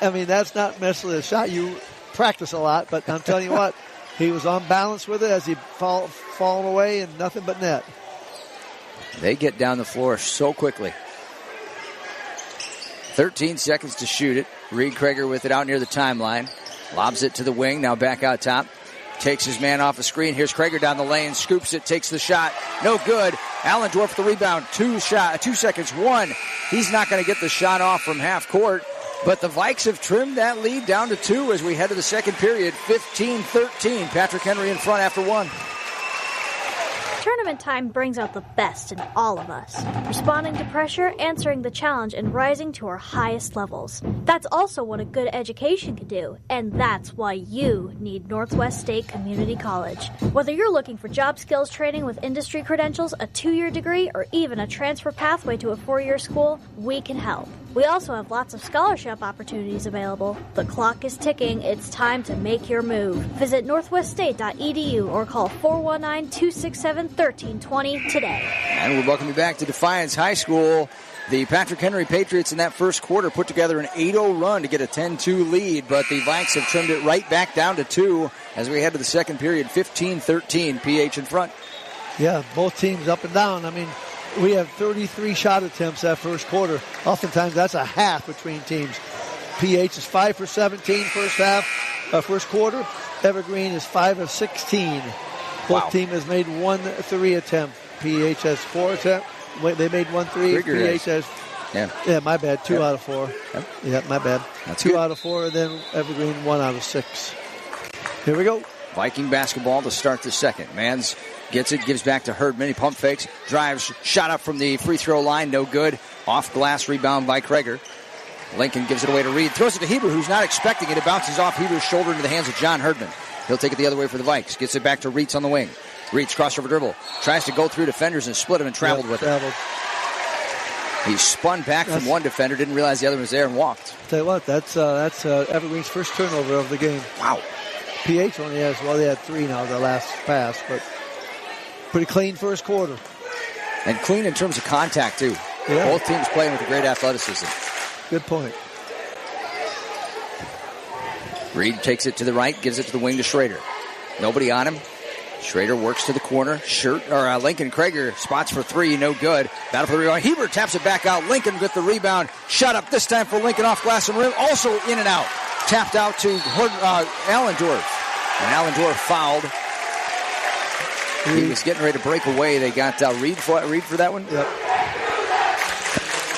I mean, that's not necessarily a shot you practice a lot, but I'm telling you what, he was on balance with it as he fallen away and nothing but net. They get down the floor so quickly. 13 seconds to shoot it. Reed Krager with it out near the timeline. Lobs it to the wing, now back out top. Takes his man off the screen. Here's Krager down the lane, scoops it, takes the shot. No good. Allendorf the rebound. 2 seconds. 1. He's not going to get the shot off from half court. But the Vikes have trimmed that lead down to 2 as we head to the second period. 15-13. Patrick Henry in front after 1. Tournament time brings out the best in all of us. Responding to pressure, answering the challenge, and rising to our highest levels. That's also what a good education can do, and that's why you need Northwest State Community College. Whether you're looking for job skills training with industry credentials, a 2-year degree, or even a transfer pathway to a 4-year school, we can help. We also have lots of scholarship opportunities available. The clock is ticking. It's time to make your move. Visit northweststate.edu or call 419-267-1320 today. And we welcome you back to Defiance High School. The Patrick Henry Patriots in that first quarter put together an 8-0 run to get a 10-2 lead, but the Vikes have trimmed it right back down to 2 as we head to the second period. 15-13, PH in front. Yeah, both teams up and down. I mean, we have 33 shot attempts that first quarter. Oftentimes, that's a half between teams. PH is 5 for 17 first quarter. Evergreen is 5 of 16. Both teams has made 1 3 attempt. PH has 4 attempts. They made 1 3. PH has. Yeah, my bad. 2 out of 4. Yep. Yeah, my bad. That's 2 good. out of 4, and then Evergreen 1 out of 6. Here we go. Viking basketball to start the second. Mans gets it, gives back to Herdman. He pump fakes, drives, shot up from the free throw line, no good. Off glass rebound by Krager. Lincoln gives it away to Reed, throws it to Heber, who's not expecting it. It bounces off Heber's shoulder into the hands of John Herdman. He'll take it the other way for the Vikes. Gets it back to Reitz on the wing. Reitz crossover dribble, tries to go through defenders and split him and traveled with it. He spun back from one defender, didn't realize the other was there and walked. Tell you what, that's Evergreen's first turnover of the game. Wow. PH only has, they had 3 now, the last pass, but pretty clean first quarter. And clean in terms of contact, too. Yeah. Both teams playing with great athleticism. Good point. Reed takes it to the right, gives it to the wing to Schrader. Nobody on him. Schrader works to the corner. Lincoln Krager spots for 3, no good. Battle for the rebound. Heber taps it back out. Lincoln with the rebound. Shot up this time for Lincoln off glass and rim. Also in and out. Tapped out to Allendorf. And Allendorf fouled. He was getting ready to break away. They got Reed for that one. Yep.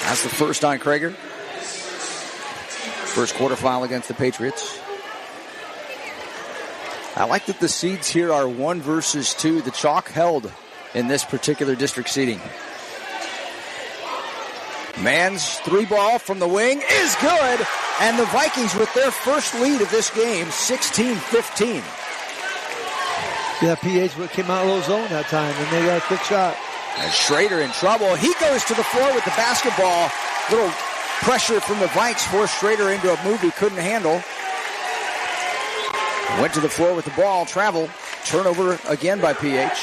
That's the first on Krager. First quarter foul against the Patriots. I like that the seeds here are 1 versus 2. The chalk held in this particular district seeding. Mans 3-ball from the wing is good. And the Vikings with their first lead of this game, 16-15. Yeah, PH came out of low zone that time, and they got a quick shot. And Schrader in trouble. He goes to the floor with the basketball. Little pressure from the Vikes forced Schrader into a move he couldn't handle. Went to the floor with the ball, travel. Turnover again by PH.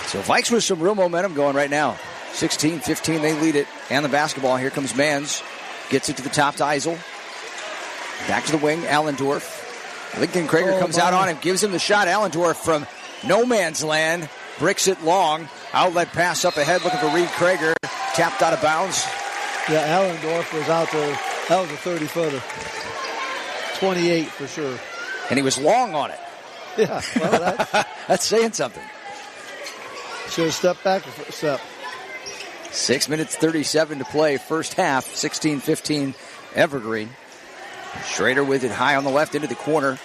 So Vikes with some real momentum going right now. 16-15, they lead it. And the basketball, here comes Mans. Gets it to the top to Eisel. Back to the wing, Allendorf. Lincoln Krager comes out on him, gives him the shot. Allendorf from no man's land. Bricks it long. Outlet pass up ahead looking for Reed Krager. Tapped out of bounds. Yeah, Allendorf was out there. That was a 30-footer. 28 for sure. And he was long on it. Yeah, well, that's saying something. Should have stepped back a step. 6 minutes 37 to play. First half, 16-15 Evergreen. Schrader with it high on the left into the corner.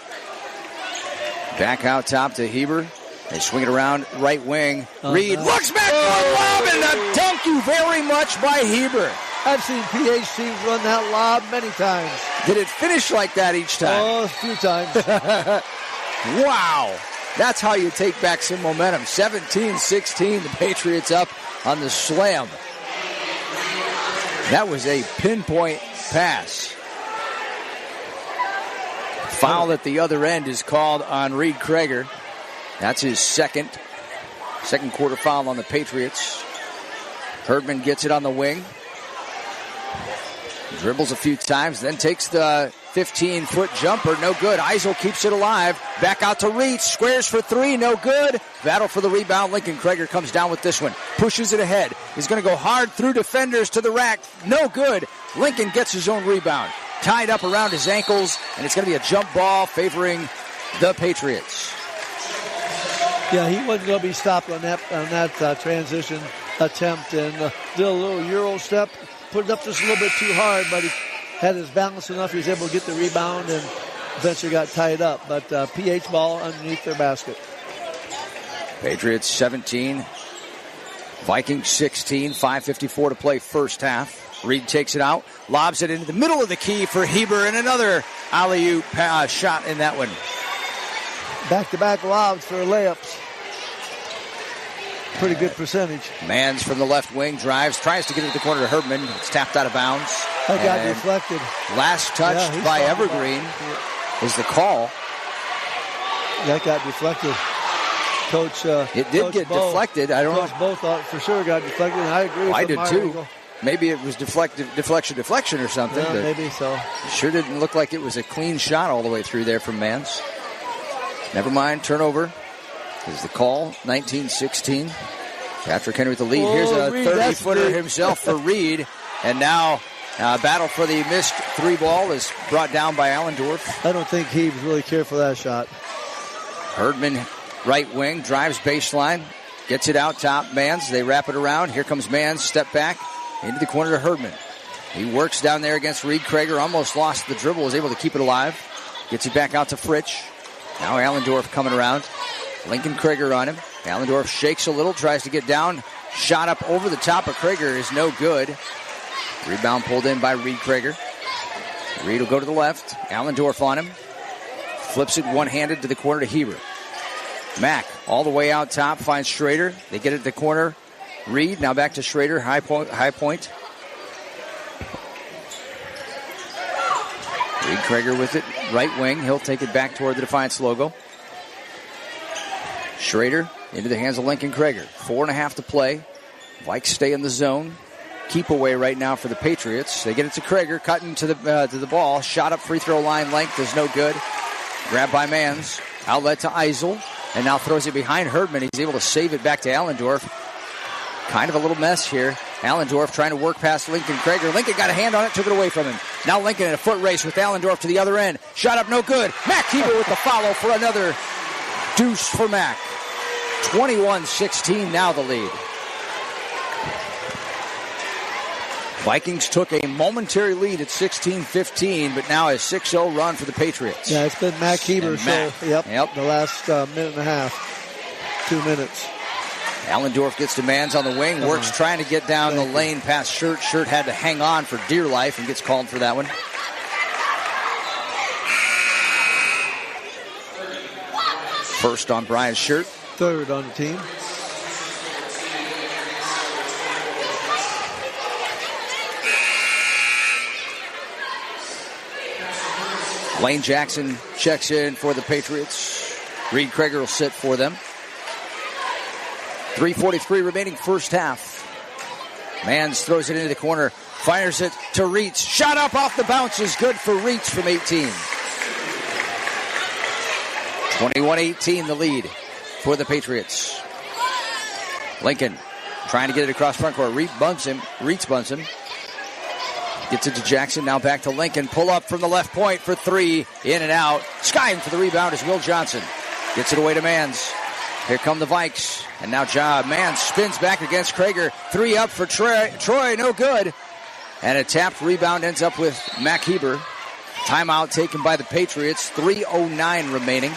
Back out top to Heber. They swing it around right wing. Reed looks back for a lob, and a thank you very much by Heber. I've seen PH teams run that lob many times. Did it finish like that each time? Oh, a few times. Wow. That's how you take back some momentum. 17-16, the Patriots up on the slam. That was a pinpoint pass. Foul at the other end is called on Reed Krager. That's his second quarter foul on the Patriots. Herdman gets it on the wing. Dribbles a few times, then takes the 15-foot jumper, no good. Eisel keeps it alive. Back out to Reitz. Squares for three, no good. Battle for the rebound. Lincoln Krager comes down with this one. Pushes it ahead. He's going to go hard through defenders to the rack. No good. Lincoln gets his own rebound. Tied up around his ankles, and it's going to be a jump ball favoring the Patriots. Yeah, he wasn't going to be stopped on that transition attempt, and did a little Euro step, put it up just a little bit too hard, but he had his balance enough. He was able to get the rebound and eventually got tied up. But PH ball underneath their basket. Patriots 17, Vikings 16, 5:54 to play first half. Reed takes it out, lobs it into the middle of the key for Heber, and another alley-oop shot in that one. Back-to-back lobs for layups. Pretty good percentage. Mans from the left wing drives, tries to get it to the corner to Herdman. It's tapped out of bounds. That got deflected. Last touched by Evergreen is the call. That got deflected. Coach, it did get deflected. I don't know. Coach Bo thought for sure got deflected, and I agree with I did too. Angle. Maybe it was deflection or something. Yeah, maybe so. It sure didn't look like it was a clean shot all the way through there from Mans. Never mind, turnover is the call, 19-16. Patrick Henry with the lead. Here's a 30-footer himself for Reed. And now battle for the missed three ball is brought down by Allendorf. I don't think he really cared for that shot. Herdman, right wing, drives baseline, gets it out top. Mans, they wrap it around. Here comes Mans, step back into the corner to Herdman. He works down there against Reed. Krager almost lost the dribble, was able to keep it alive. Gets it back out to Fritsch. Now Allendorf coming around. Lincoln Krager on him. Allendorf shakes a little, tries to get down. Shot up over the top of Krager is no good. Rebound pulled in by Reed Krager. Reed will go to the left. Allendorf on him. Flips it one-handed to the corner to Heber. Mack all the way out top, finds Schrader. They get it to the corner. Reed now back to Schrader, high point. Reed Krager with it, right wing. He'll take it back toward the Defiance logo. Schrader into the hands of Lincoln Krager. 4.5 to play. Vikes stay in the zone. Keep away right now for the Patriots. They get it to Krager, cutting to the ball. Shot up free throw line length is no good. Grabbed by Mans. Outlet to Eisel. And now throws it behind Herdman. He's able to save it back to Allendorf. Kind of a little mess here. Allendorf trying to work past Lincoln Krager. Lincoln got a hand on it, took it away from him. Now Lincoln in a foot race with Allendorf to the other end. Shot up, no good. Mack Heber with the follow for another deuce for Mack. 21-16 now the lead. Vikings took a momentary lead at 16-15, but now a 6-0 run for the Patriots. Yeah, it's been Mack Heber, Mack. Yep, the last minute and a half, 2 minutes. Allendorf gets demands on the wing, works trying to get down the lane past Shirt. Shirt had to hang on for dear life and gets called for that one. First on Brian Shirt. Third on the team. Lane Jackson checks in for the Patriots. Reed Krager will sit for them. 3:43 remaining first half. Mans throws it into the corner. Fires it to Reitz. Shot up off the bounce is good for Reitz from 18. 21-18 the lead for the Patriots. Lincoln trying to get it across front court. Reitz bunts him. Gets it to Jackson. Now back to Lincoln. Pull up from the left point for three. In and out. Skying for the rebound is Will Johnson. Gets it away to Mans. Here come the Vikes. And now Mans spins back against Krager. Three up for Troy. No good. And a tapped rebound ends up with Mack Heber. Timeout taken by the Patriots. 3:09 remaining.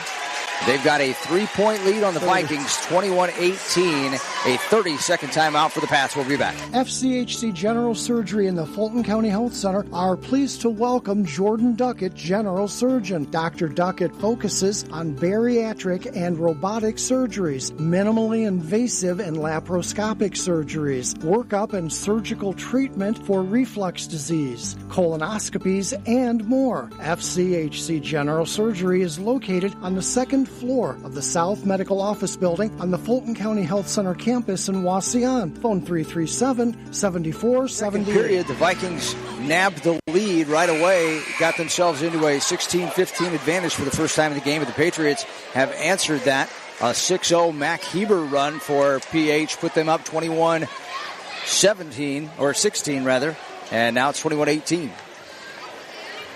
They've got a 3-point lead on the Vikings, 21-18. A 30-second timeout for the Pats. We'll be back. FCHC General Surgery in the Fulton County Health Center are pleased to welcome Jordan Duckett, General Surgeon. Dr. Duckett focuses on bariatric and robotic surgeries, minimally invasive and laparoscopic surgeries, workup and surgical treatment for reflux disease, colonoscopies, and more. FCHC General Surgery is located on the second floor of the South Medical Office Building on the Fulton County Health Center campus in Wasion. Phone 337-7478. Period. The Vikings nabbed the lead right away, got themselves into a 16-15 advantage for the first time in the game, but the Patriots have answered that. A 6-0 Mac Heber run for PH put them up 21-17, or 16 rather, and now it's 21-18.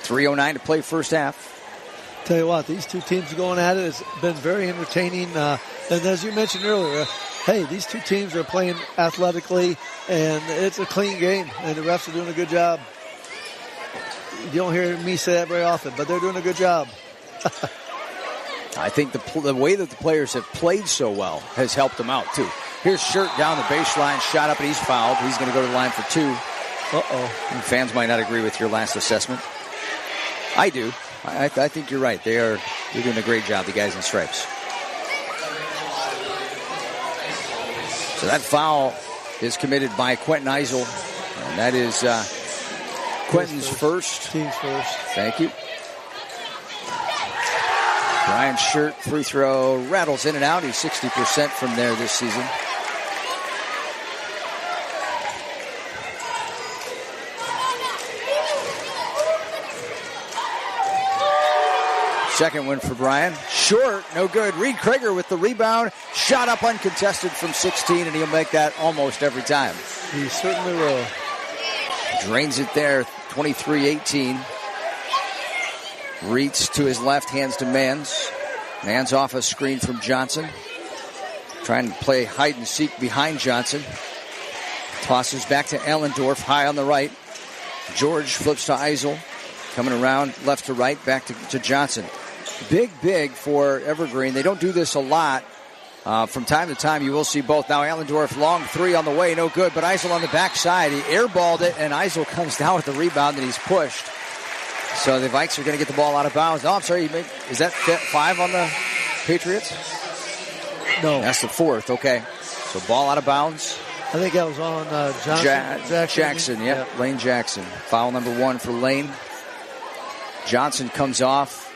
3:09 to play first half. Tell you what, these two teams going at it has been very entertaining. And as you mentioned earlier, hey, these two teams are playing athletically, and it's a clean game, and the refs are doing a good job. You don't hear me say that very often, but they're doing a good job. I think the way that the players have played so well has helped them out, too. Here's Shirt down the baseline, shot up, and he's fouled. He's going to go to the line for 2. Uh-oh. And fans might not agree with your last assessment. I do. I think you're right. They're doing a great job, the guys in stripes. So that foul is committed by Quentin Eisel, and that is Quentin's first. Team's first. Thank you. Brian Shirt, free throw, rattles in and out. He's 60% from there this season. Second one for Brian. Short, no good. Reed Krieger with the rebound. Shot up uncontested from 16, and he'll make that almost every time. He certainly will. Drains it there, 23-18. Reeds to his left, hands to Mans. Mans off a screen from Johnson. Trying to play hide and seek behind Johnson. Tosses back to Allendorf, high on the right. George flips to Eisel. Coming around left to right, back to Johnson. Big for Evergreen. They don't do this a lot. From time to time, you will see both. Now Allendorf, long three on the way, no good. But Eisel on the backside. He airballed it, and Eisel comes down with the rebound, and he's pushed. So the Vikes are going to get the ball out of bounds. Oh, I'm sorry. Is that 5 on the Patriots? No. That's the 4th. Okay. So ball out of bounds. I think that was on Jackson. Yeah, Lane Jackson. Foul number 1 for Lane. Johnson comes off.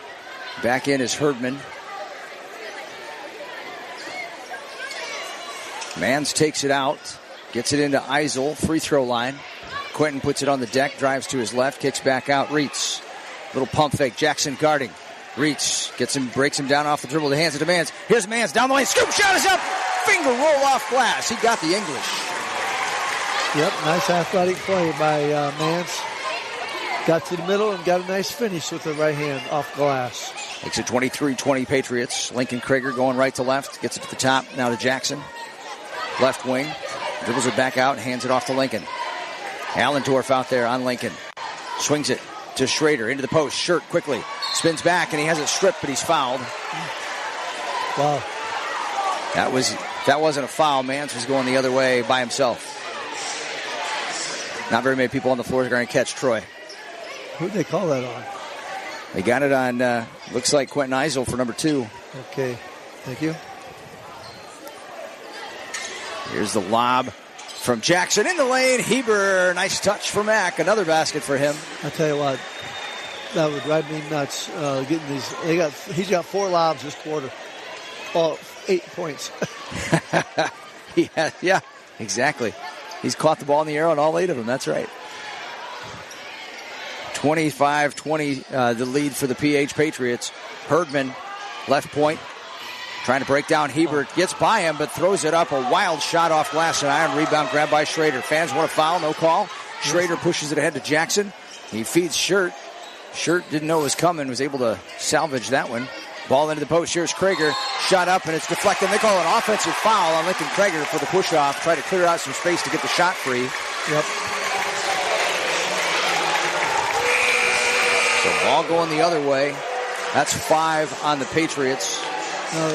Back in is Herdman. Mans takes it out. Gets it into Eisel. Free throw line. Quentin puts it on the deck. Drives to his left. Kicks back out. Reitz. Little pump fake. Jackson guarding. Reitz gets him, breaks him down off the dribble. The hands it to Mans. Here's Mans down the lane. Scoop shot is up. Finger roll off glass. He got the English. Yep, nice athletic play by Mans. Got to the middle and got a nice finish with the right hand off glass. Makes it 23-20 Patriots. Lincoln Krieger going right to left. Gets it to the top. Now to Jackson. Left wing. Dribbles it back out and hands it off to Lincoln. Allendorf out there on Lincoln. Swings it to Schrader into the post. Shirt quickly. Spins back and he has it stripped, but he's fouled. Wow. That wasn't a foul. Mans was going the other way by himself. Not very many people on the floor are going to catch Troy. Who'd they call that on? They got it on, looks like Quentin Eisel for number 2. Okay, thank you. Here's the lob from Jackson in the lane. Heber, nice touch for Mack. Another basket for him. I tell you what, that would drive me nuts. Getting these, he's got 4 lobs this quarter, all 8 points. Yeah, exactly. He's caught the ball in the air on all 8 of them. That's right. 25-20, the lead for the PH Patriots. Herdman, left point, trying to break down Hebert. Gets by him, but throws it up. A wild shot off glass and iron. Rebound grabbed by Schrader. Fans want a foul, no call. Schrader pushes it ahead to Jackson. He feeds Shirt. Shirt didn't know it was coming, was able to salvage that one. Ball into the post. Here's Krieger. Shot up, and it's deflected. They call an offensive foul on Lincoln Krieger for the push-off. Try to clear out some space to get the shot free. Yep. So ball going the other way. That's 5 on the Patriots.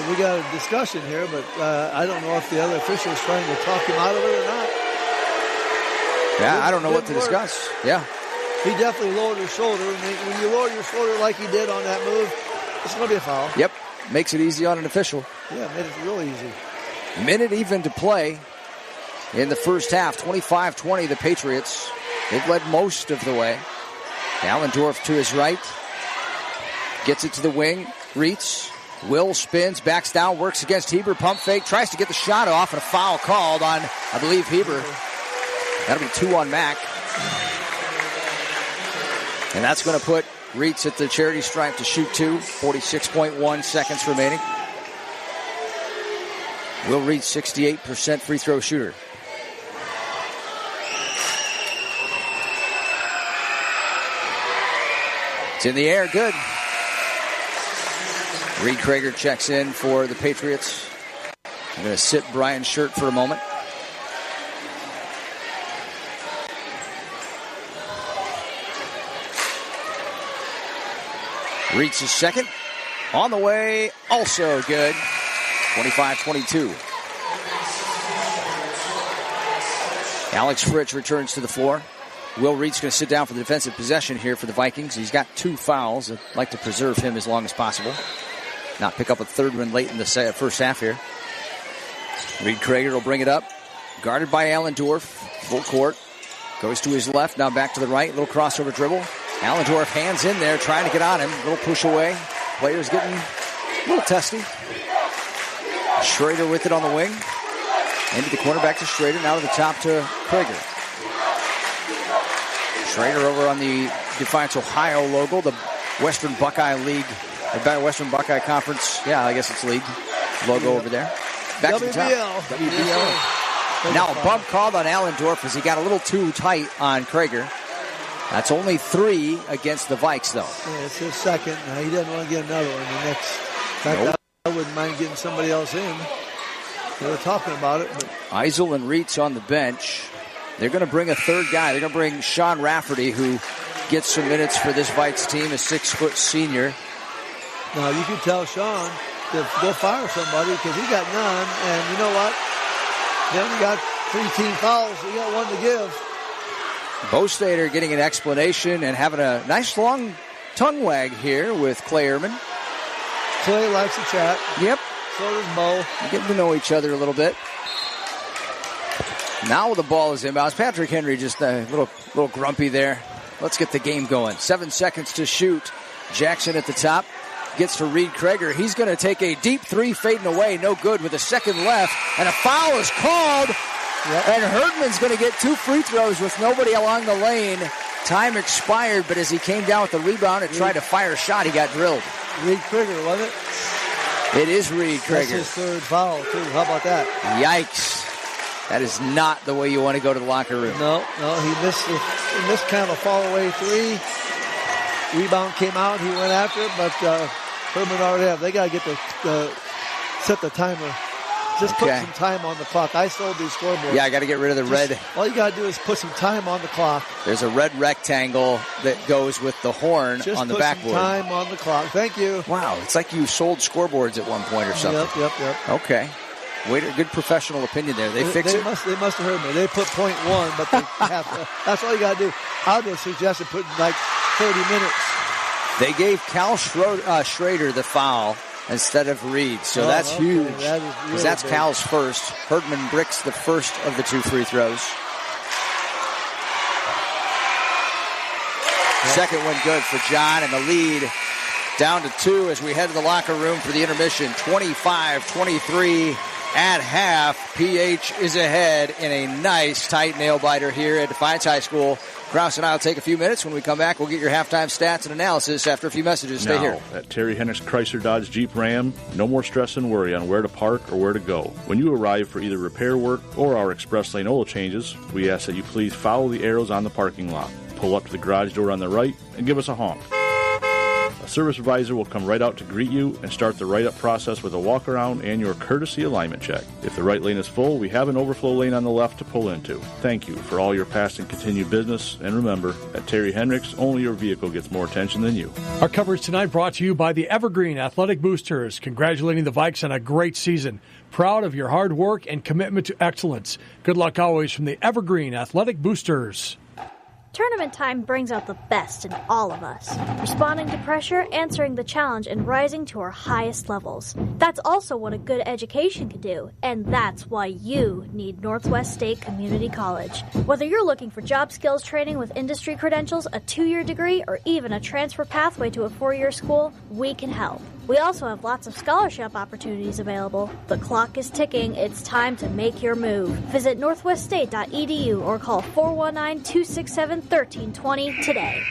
We got a discussion here, but I don't know if the other official is trying to talk him out of it or not. Yeah, I don't know what to discuss. Yeah. He definitely lowered his shoulder. And when you lower your shoulder like he did on that move, it's going to be a foul. Yep. Makes it easy on an official. Yeah, made it real easy. Minute even to play in the first half. 25-20, the Patriots. They've led most of the way. Allendorf to his right. Gets it to the wing. Reitz Will spins, backs down, works against Heber, pump fake, tries to get the shot off, and a foul called on, I believe, Heber. That'll be 2 on Mack. And that's going to put Reitz at the charity stripe to shoot 2. 46.1 seconds remaining. Will Reitz, 68% free throw shooter. It's in the air, good. Reed Krager checks in for the Patriots. I'm going to sit Brian Shirt for a moment. Reitz is second. On the way, also good. 25-22. Alex Fritsch returns to the floor. Will Reitz going to sit down for the defensive possession here for the Vikings. He's got 2 fouls. I'd like to preserve him as long as possible. Not pick up a third one late in the first half here. Reed Krager will bring it up. Guarded by Allendorf. Full court. Goes to his left. Now back to the right. Little crossover dribble. Allendorf hands in there trying to get on him. Little push away. Players getting a little testy. Schrader with it on the wing. Into the corner, back to Schrader. Now to the top to Krager. Schrader over on the Defiance Ohio logo, the Western Buckeye League, the Western Buckeye Conference. Yeah, I guess it's league logo over there. Back to the top. WBL. Now a bump called on Allendorf as he got a little too tight on Krager. That's only 3 against the Vikes, though. Yeah, it's his second. He doesn't want to get another one the next. In fact, I wouldn't mind getting somebody else in. They were talking about it. But Eisel and Reitz on the bench. They're going to bring a third guy. They're going to bring Sean Rafferty, who gets some minutes for this Vikes team, a 6-foot senior. Now, you can tell Sean to go fire somebody because he got none. And you know what? They only got 3 team fouls. He got 1 to give. Bo Stater getting an explanation and having a nice long tongue wag here with Clay Ehrman. Clay likes to chat. Yep. So does Bo. Getting to know each other a little bit. Now the ball is inbounds. Patrick Henry just a little grumpy there. Let's get the game going. 7 seconds to shoot. Jackson at the top. Gets to Reed Krager. He's going to take a deep 3 fading away. No good with a second left. And a foul is called. Yep. And Herdman's going to get 2 free throws with nobody along the lane. Time expired, but as he came down with the rebound and tried to fire a shot, he got drilled. Reed Krager, wasn't it? It is Reed Krager. That's his 3rd foul, too. How about that? Yikes. That is not the way you want to go to the locker room. No, he missed kind of a fall-away 3. Rebound came out. He went after it, but Herman already have. They got to get set the timer. Just put some time on the clock. I sold these scoreboards. Yeah, I got to get rid of the red. All you got to do is put some time on the clock. There's a red rectangle that goes with the horn on the backboard. Just put some time on the clock. Thank you. Wow, it's like you sold scoreboards at one point or something. Yep. Okay. Good professional opinion there. They fix it? They must have heard me. They put .1, but they have to. That's all you got to do. I would have suggested putting like 30 minutes. They gave Cal Schrader the foul instead of Reed, so that's huge. Because that's Cal's first. Herdman bricks the first of the 2 free throws. Second one good for John, and the lead down to 2 as we head to the locker room for the intermission. 25-23 at half. PH is ahead in a nice tight nail biter here at Defiance High School. Krause and I will take a few minutes. When we come back, we'll get your halftime stats and analysis after a few messages. Stay here. At Terry Hendricks Chrysler Dodge Jeep Ram, no more stress and worry on where to park or where to go. When you arrive for either repair work or our express lane oil changes, we ask that you please follow the arrows on the parking lot. Pull up to the garage door on the right and give us a honk. A service advisor will come right out to greet you and start the write-up process with a walk-around and your courtesy alignment check. If the right lane is full, we have an overflow lane on the left to pull into. Thank you for all your past and continued business. And remember, at Terry Hendricks, only your vehicle gets more attention than you. Our coverage tonight brought to you by the Evergreen Athletic Boosters, congratulating the Vikes on a great season. Proud of your hard work and commitment to excellence. Good luck always from the Evergreen Athletic Boosters. Tournament time brings out the best in all of us, responding to pressure, answering the challenge, and rising to our highest levels. That's also what a good education can do, and that's why you need Northwest State Community College. Whether you're looking for job skills training with industry credentials, a 2-year degree, or even a transfer pathway to a 4-year school, we can help. We also have lots of scholarship opportunities available. The clock is ticking. It's time to make your move. Visit northweststate.edu or call 419-267-1320 today.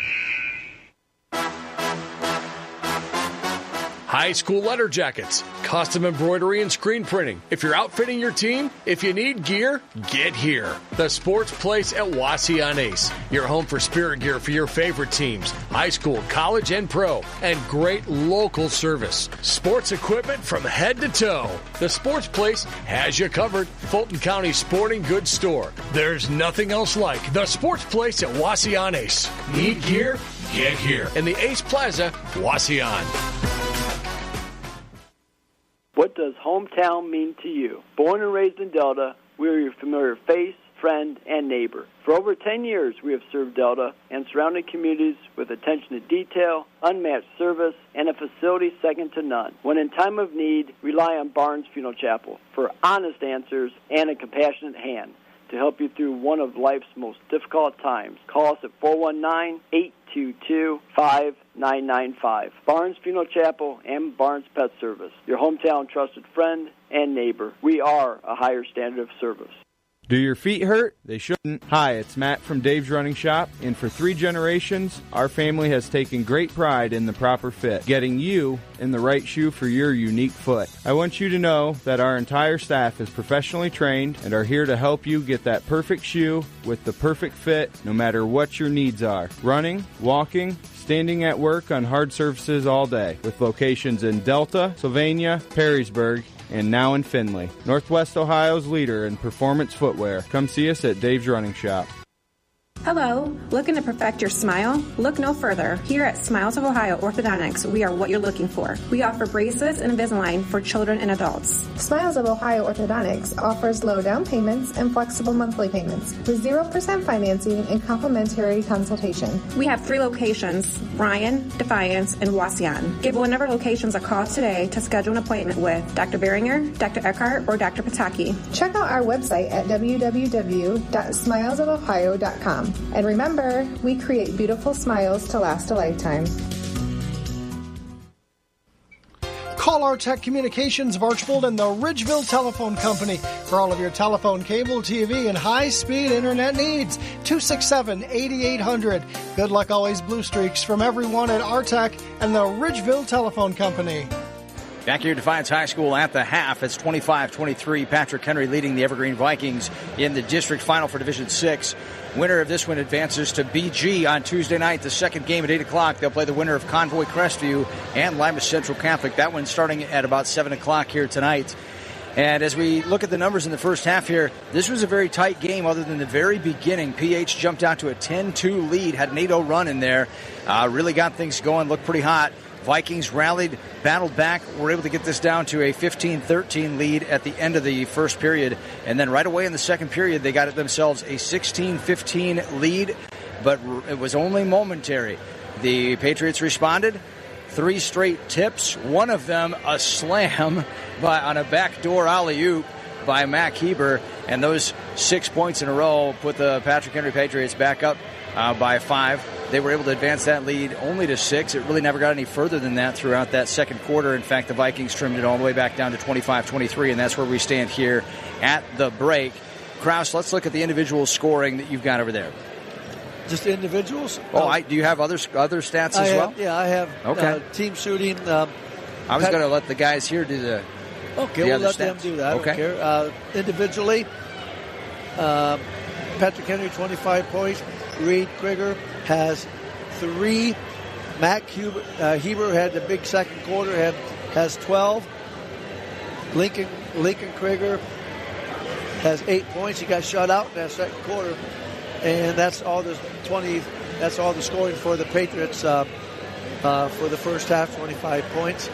High school letter jackets, custom embroidery and screen printing. If you're outfitting your team, if you need gear, get here. The Sports Place at Wassee on Ace. Your home for spirit gear for your favorite teams, high school, college, and pro, and great local service. Sports equipment from head to toe. The Sports Place has you covered. Fulton County sporting goods store. There's nothing else like the Sports Place at Wassee on Ace. Need gear? Get here. In the Ace Plaza, Wassee on. What does hometown mean to you? Born and raised in Delta, we are your familiar face, friend, and neighbor. For over 10 years, we have served Delta and surrounding communities with attention to detail, unmatched service, and a facility second to none. When in time of need, rely on Barnes Funeral Chapel for honest answers and a compassionate hand to help you through one of life's most difficult times. Call us at 419-822-5995. Barnes Funeral Chapel and Barnes Pet Service, your hometown trusted friend and neighbor. We are a higher standard of service. Do your feet hurt? They shouldn't. Hi, it's Matt from Dave's Running Shop, and for 3 generations, our family has taken great pride in the proper fit, getting you in the right shoe for your unique foot. I want you to know that our entire staff is professionally trained and are here to help you get that perfect shoe with the perfect fit, no matter what your needs are. Running, walking, standing at work on hard surfaces all day, with locations in Delta, Sylvania, Perrysburg, and now in Findlay. Northwest Ohio's leader in performance footwear. Come see us at Dave's Running Shop. Hello, looking to perfect your smile? Look no further. Here at Smiles of Ohio Orthodontics, we are what you're looking for. We offer braces and Invisalign for children and adults. Smiles of Ohio Orthodontics offers low down payments and flexible monthly payments with 0% financing and complimentary consultation. We have 3 locations, Bryan, Defiance, and Waseon. Give one of our locations a call today to schedule an appointment with Dr. Beringer, Dr. Eckhart, or Dr. Pataki. Check out our website at www.smilesofohio.com. And remember, we create beautiful smiles to last a lifetime. Call our Tech Communications of Archbold and the Ridgeville Telephone Company for all of your telephone, cable, TV, and high-speed internet needs. 267-8800. Good luck always, Blue Streaks, from everyone at our Tech and the Ridgeville Telephone Company. Back here at Defiance High School at the half, it's 25-23. Patrick Henry leading the Evergreen Vikings in the district final for Division 6. Winner of this one advances to BG on Tuesday night, the second game at 8 o'clock. They'll play the winner of Convoy Crestview and Lima Central Catholic. That one's starting at about 7 o'clock here tonight. And as we look at the numbers in the first half here, this was a very tight game other than the very beginning. PH jumped out to a 10-2 lead, had an 8-0 run in there, really got things going, looked pretty hot. Vikings rallied, battled back, were able to get this down to a 15-13 lead at the end of the first period. And then right away in the second period, they got it themselves a 16-15 lead, but it was only momentary. The Patriots responded. 3 straight tips, one of them a slam on a backdoor alley-oop by Mac Heber. And those 6 points in a row put the Patrick Henry Patriots back up by 5. They were able to advance that lead only to 6. It really never got any further than that throughout that second quarter. In fact, the Vikings trimmed it all the way back down to 25-23, and that's where we stand here at the break. Kraus, let's look at the individual scoring that you've got over there. Just individuals? Do you have other stats as well? Yeah, I have. Okay. Team shooting. I was going to let the guys here do the Okay, we'll let them do that. Okay. I don't care. Individually, Patrick Henry, 25 points. Reed Krieger has 3. Mac Heber had the big second quarter, has 12. Lincoln Krieger has 8 points. He got shut out in that second quarter, and that's all the scoring for the Patriots for the first half, 25 points.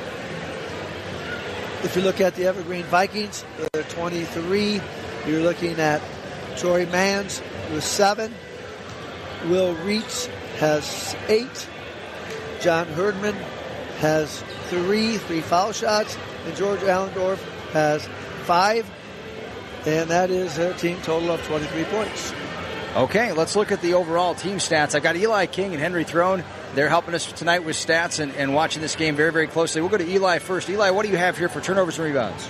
If you look at the Evergreen Vikings, they're 23. You're looking at Troy Mans with 7. Will Reitz has 8. John Herdman has 3 foul shots. And George Allendorf has 5. And that is their team total of 23 points. Okay, let's look at the overall team stats. I got Eli King and Henry Throne, They're helping us tonight with stats and watching this game very, very closely. We'll go to Eli first. Eli, what do you have here for turnovers and rebounds?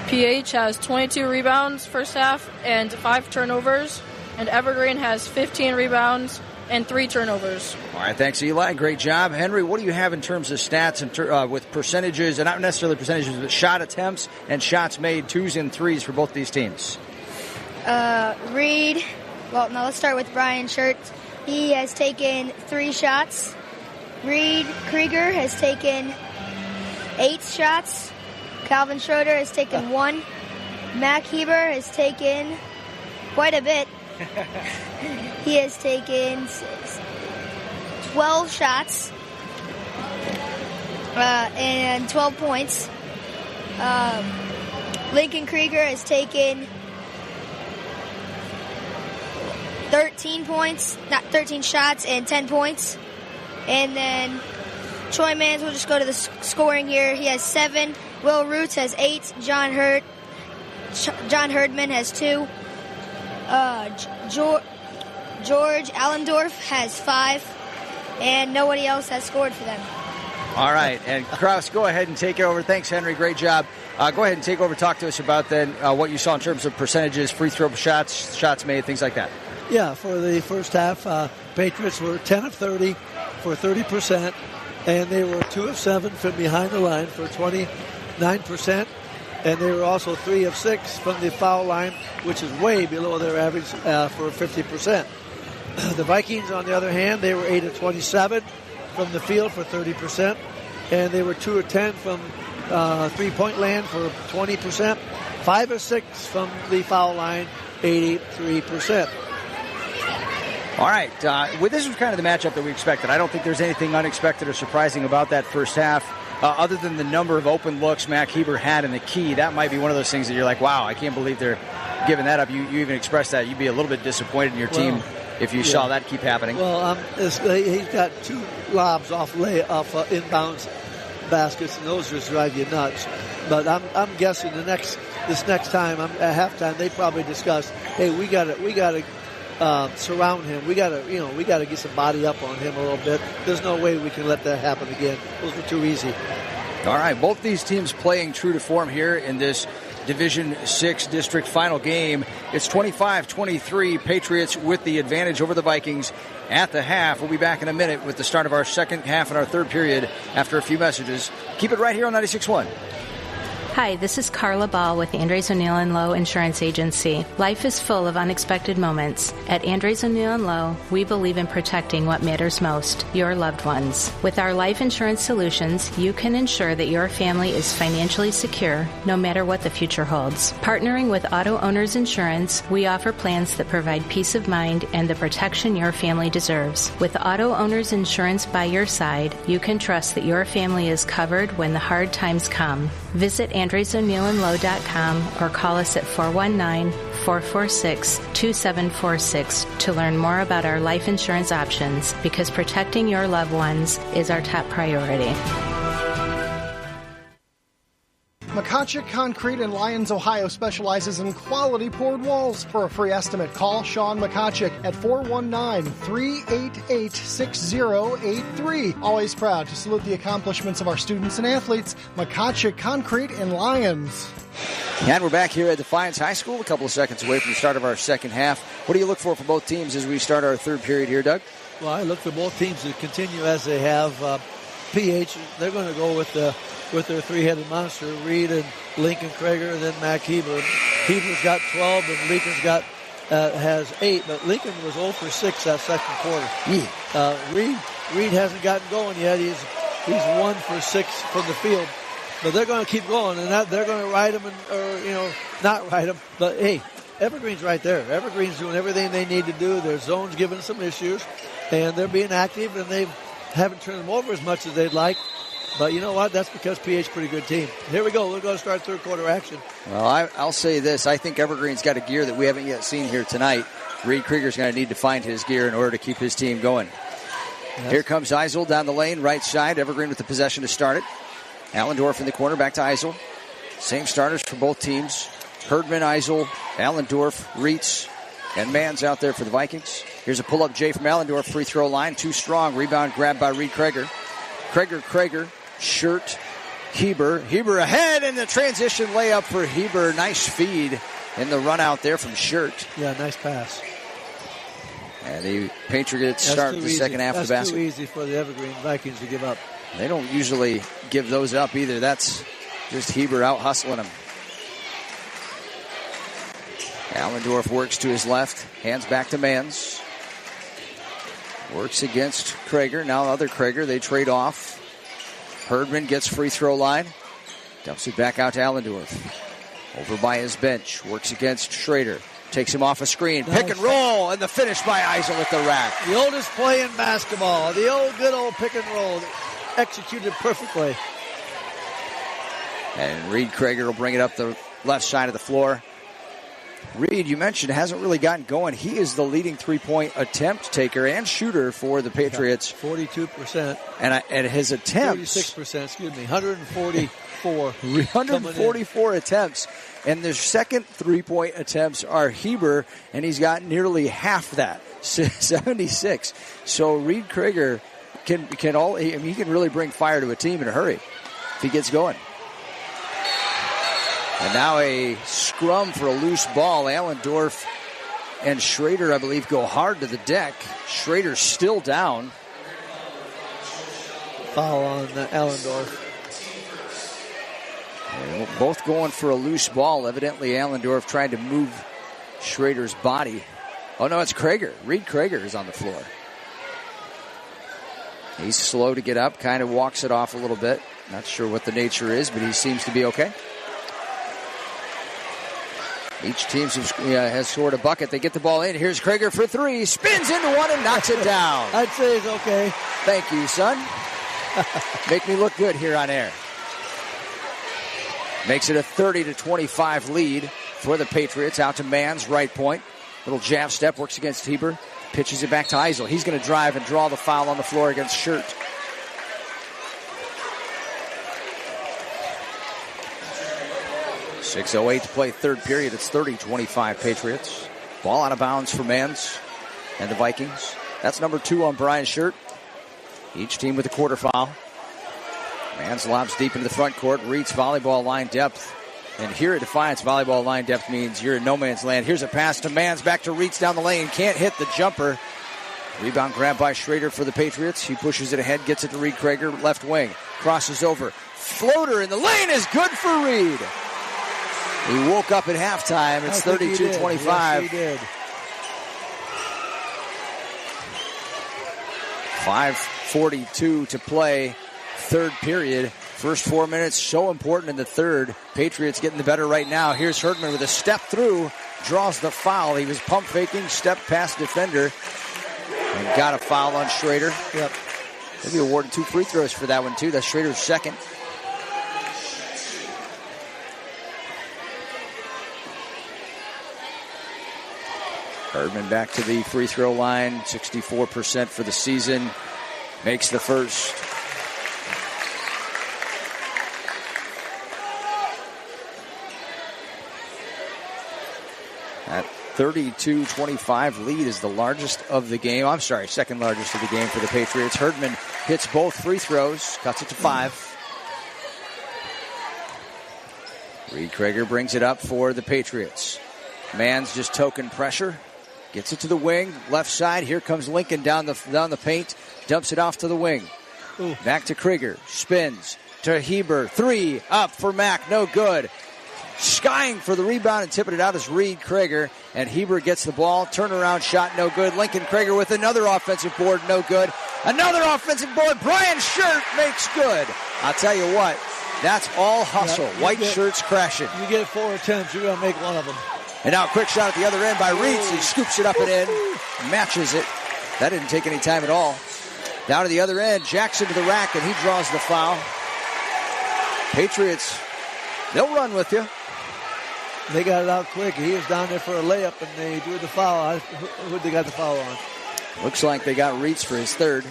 PH has 22 rebounds first half and 5 turnovers, and Evergreen has 15 rebounds and 3 turnovers. All right, thanks, Eli. Great job. Henry, what do you have in terms of stats and with percentages, and not necessarily percentages, but shot attempts and shots made, 2s and 3s for both these teams? Reed, well, now let's start with Brian Schertz. He has taken 3 shots. Reed Krieger has taken 8 shots. Calvin Schroeder has taken 1. Mac Heber has taken quite a bit. He has taken 12 shots and 12 points. Lincoln Krieger has taken 13 shots and 10 points. And then Troy Mans, we'll just go to the scoring here. He has 7. Will Roots has 8. John Herdman has 2. George Allendorf has 5. And nobody else has scored for them. All right. And Krause, go ahead and take it over. Thanks, Henry. Great job. Go ahead and take over. Talk to us about then what you saw in terms of percentages, free throw shots, shots made, things like that. Yeah, for the first half, Patriots were 10 of 30 for 30%, and they were 2 of 7 from behind the line for 29%, and they were also 3 of 6 from the foul line, which is way below their average for 50%. The Vikings, on the other hand, they were 8 of 27 from the field for 30%, and they were 2 of 10 from three-point land for 20%, 5 of 6 from the foul line, 83%. All right. This was kind of the matchup that we expected. I don't think there's anything unexpected or surprising about that first half, other than the number of open looks Mac Heber had in the key. That might be one of those things that you're like, wow, I can't believe they're giving that up. You even expressed that. You'd be a little bit disappointed in your team if you saw that keep happening. Well, he's got 2 lobs off inbounds baskets, and those just drive you nuts. But I'm guessing this next time at halftime they probably discussed, hey, we got to surround him. We got to get some body up on him a little bit. There's no way we can let that happen again. Those were too easy. All right, both these teams playing true to form here in this Division 6 district final game. It's 25-23, Patriots with the advantage over the Vikings at the half. We'll be back in a minute with the start of our second half and our third period after a few messages. Keep it right here on 96.1. Hi, this is Carla Ball with Andres O'Neill & Lowe Insurance Agency. Life is full of unexpected moments. At Andres O'Neill & Lowe, we believe in protecting what matters most, your loved ones. With our life insurance solutions, you can ensure that your family is financially secure no matter what the future holds. Partnering with Auto Owners Insurance, we offer plans that provide peace of mind and the protection your family deserves. With Auto Owners Insurance by your side, you can trust that your family is covered when the hard times come. Visit AndresO'NeillandLowe.com or call us at 419-446-2746 to learn more about our life insurance options, because protecting your loved ones is our top priority. McCotchick Concrete in Lyons, Ohio specializes in quality poured walls. For a free estimate, call Sean McCotchick at 419-388-6083. Always proud to salute the accomplishments of our students and athletes. McCotchick Concrete in Lyons. And we're back here at Defiance High School, a couple of seconds away from the start of our second half. What do you look for both teams as we start our third period here, Doug? Well, I look for both teams to continue as they have. PH, they're going to go with their three-headed monster, Reed and Lincoln Krieger, and then Mac Heber. Heber's got 12, and Lincoln's has 8, but Lincoln was 0 for 6 that second quarter. Reed hasn't gotten going yet. He's 1 for 6 from the field. But they're going to keep going, and they're going to ride him, or not ride him. But hey, Evergreen's right there. Evergreen's doing everything they need to do. Their zone's giving some issues, and they're being active, and they haven't turned them over as much as they'd like. But you know what? That's because PH is a pretty good team. Here we go. We're going to start third quarter action. Well, I'll say this. I think Evergreen's got a gear that we haven't yet seen here tonight. Reed Krieger's going to need to find his gear in order to keep his team going. Yes. Here comes Eisel down the lane, right side. Evergreen with the possession to start it. Allendorf in the corner, back to Eisel. Same starters for both teams. Herdman, Eisel, Allendorf, Reitz, And Mann's out there for the Vikings. Here's a pull-up Jay from Allendorf, free throw line. Too strong. Rebound grabbed by Reed Krager. Krager, Shirt, Heber. Heber ahead, and the transition layup for Heber. Nice feed in the run out there from Shirt. Yeah, nice pass. And the Patriots start the second half of the basket. That's too easy for the Evergreen Vikings to give up. They don't usually give those up either. That's just Heber out hustling them. Allendorf works to his left. Hands back to Mans. Works against Krager. Now other Krager. They trade off. Herdman gets free throw line. Dumps it back out to Allendorf. Over by his bench. Works against Schrader. Takes him off a screen. Nice. Pick and roll. And the finish by Eisel at the rack. The oldest play in basketball. The good old pick and roll. Executed perfectly. And Reed Krager will bring it up the left side of the floor. Reed, you mentioned, hasn't really gotten going. He is the leading three-point attempt taker and shooter for the Patriots. 42%. And his attempts... 36%, 144. 144 attempts. And the second three-point attempts are Heber, and he's got nearly half that, 76. So Reed Krager he can really bring fire to a team in a hurry if he gets going. And now a scrum for a loose ball. Allendorf and Schrader, I believe, go hard to the deck. Schrader's still down. Foul on Allendorf. Both going for a loose ball. Evidently, Allendorf tried to move Schrader's body. Oh, no, it's Krager. Reed Krager is on the floor. He's slow to get up, kind of walks it off a little bit. Not sure what the nature is, but he seems to be okay. Each team has scored a bucket. They get the ball in. Here's Krager for three. Spins into one and knocks it down. I'd say it's okay. Thank you, son. Make me look good here on air. Makes it a 30-25 lead for the Patriots. Out to Mann's right point. Little jab step, works against Heber. Pitches it back to Eisel. He's going to drive and draw the foul on the floor against Shirt. .6:08 to play third period. It's 30-25 Patriots. Ball out of bounds for Mans and the Vikings. That's number 2 on Brian Shirt. Each team with a quarter foul. Mans lobs deep into the front court. Reed's volleyball line depth. And here at Defiance, volleyball line depth means you're in no man's land. Here's a pass to Mans. Back to Reeds down the lane. Can't hit the jumper. Rebound grab by Schrader for the Patriots. He pushes it ahead. Gets it to Reed Krager. Left wing. Crosses over. Floater in the lane is good for Reed. He woke up at halftime. It's 32-25. Yes, he did. 5:42 to play. Third period. First 4 minutes so important in the third. Patriots getting the better right now. Here's Herdman with a step through. Draws the foul. He was pump faking. Step past defender. And got a foul on Schrader. Yep. They'll be awarded 2 free throws for that one too. That's Schrader's second. Herdman back to the free throw line. 64% for the season. Makes the first. That 32-25 lead is the largest of the game. I'm sorry, second largest of the game for the Patriots. Herdman hits both free throws, cuts it to 5. Reed Krager brings it up for the Patriots. Mans just token pressure. Gets it to the wing, left side. Here comes Lincoln down the paint. Dumps it off to the wing. Ooh. Back to Krager. Spins to Heber. 3 up for Mack. No good. Skying for the rebound and tipping it out is Reed Krager. And Heber gets the ball. Turnaround shot, no good. Lincoln Krager with another offensive board, no good. Another offensive board. Brian Shirt makes good. I'll tell you what, that's all hustle. Yeah, White shirts crashing. You get 4 attempts, you're going to make one of them. And now a quick shot at the other end by Reeds. He scoops it up and in. Matches it. That didn't take any time at all. Down to the other end. Jackson to the rack, and he draws the foul. Patriots, they'll run with you. They got it out quick. He was down there for a layup, and they drew the foul. Who'd they got the foul on? Looks like they got Reeds for his third.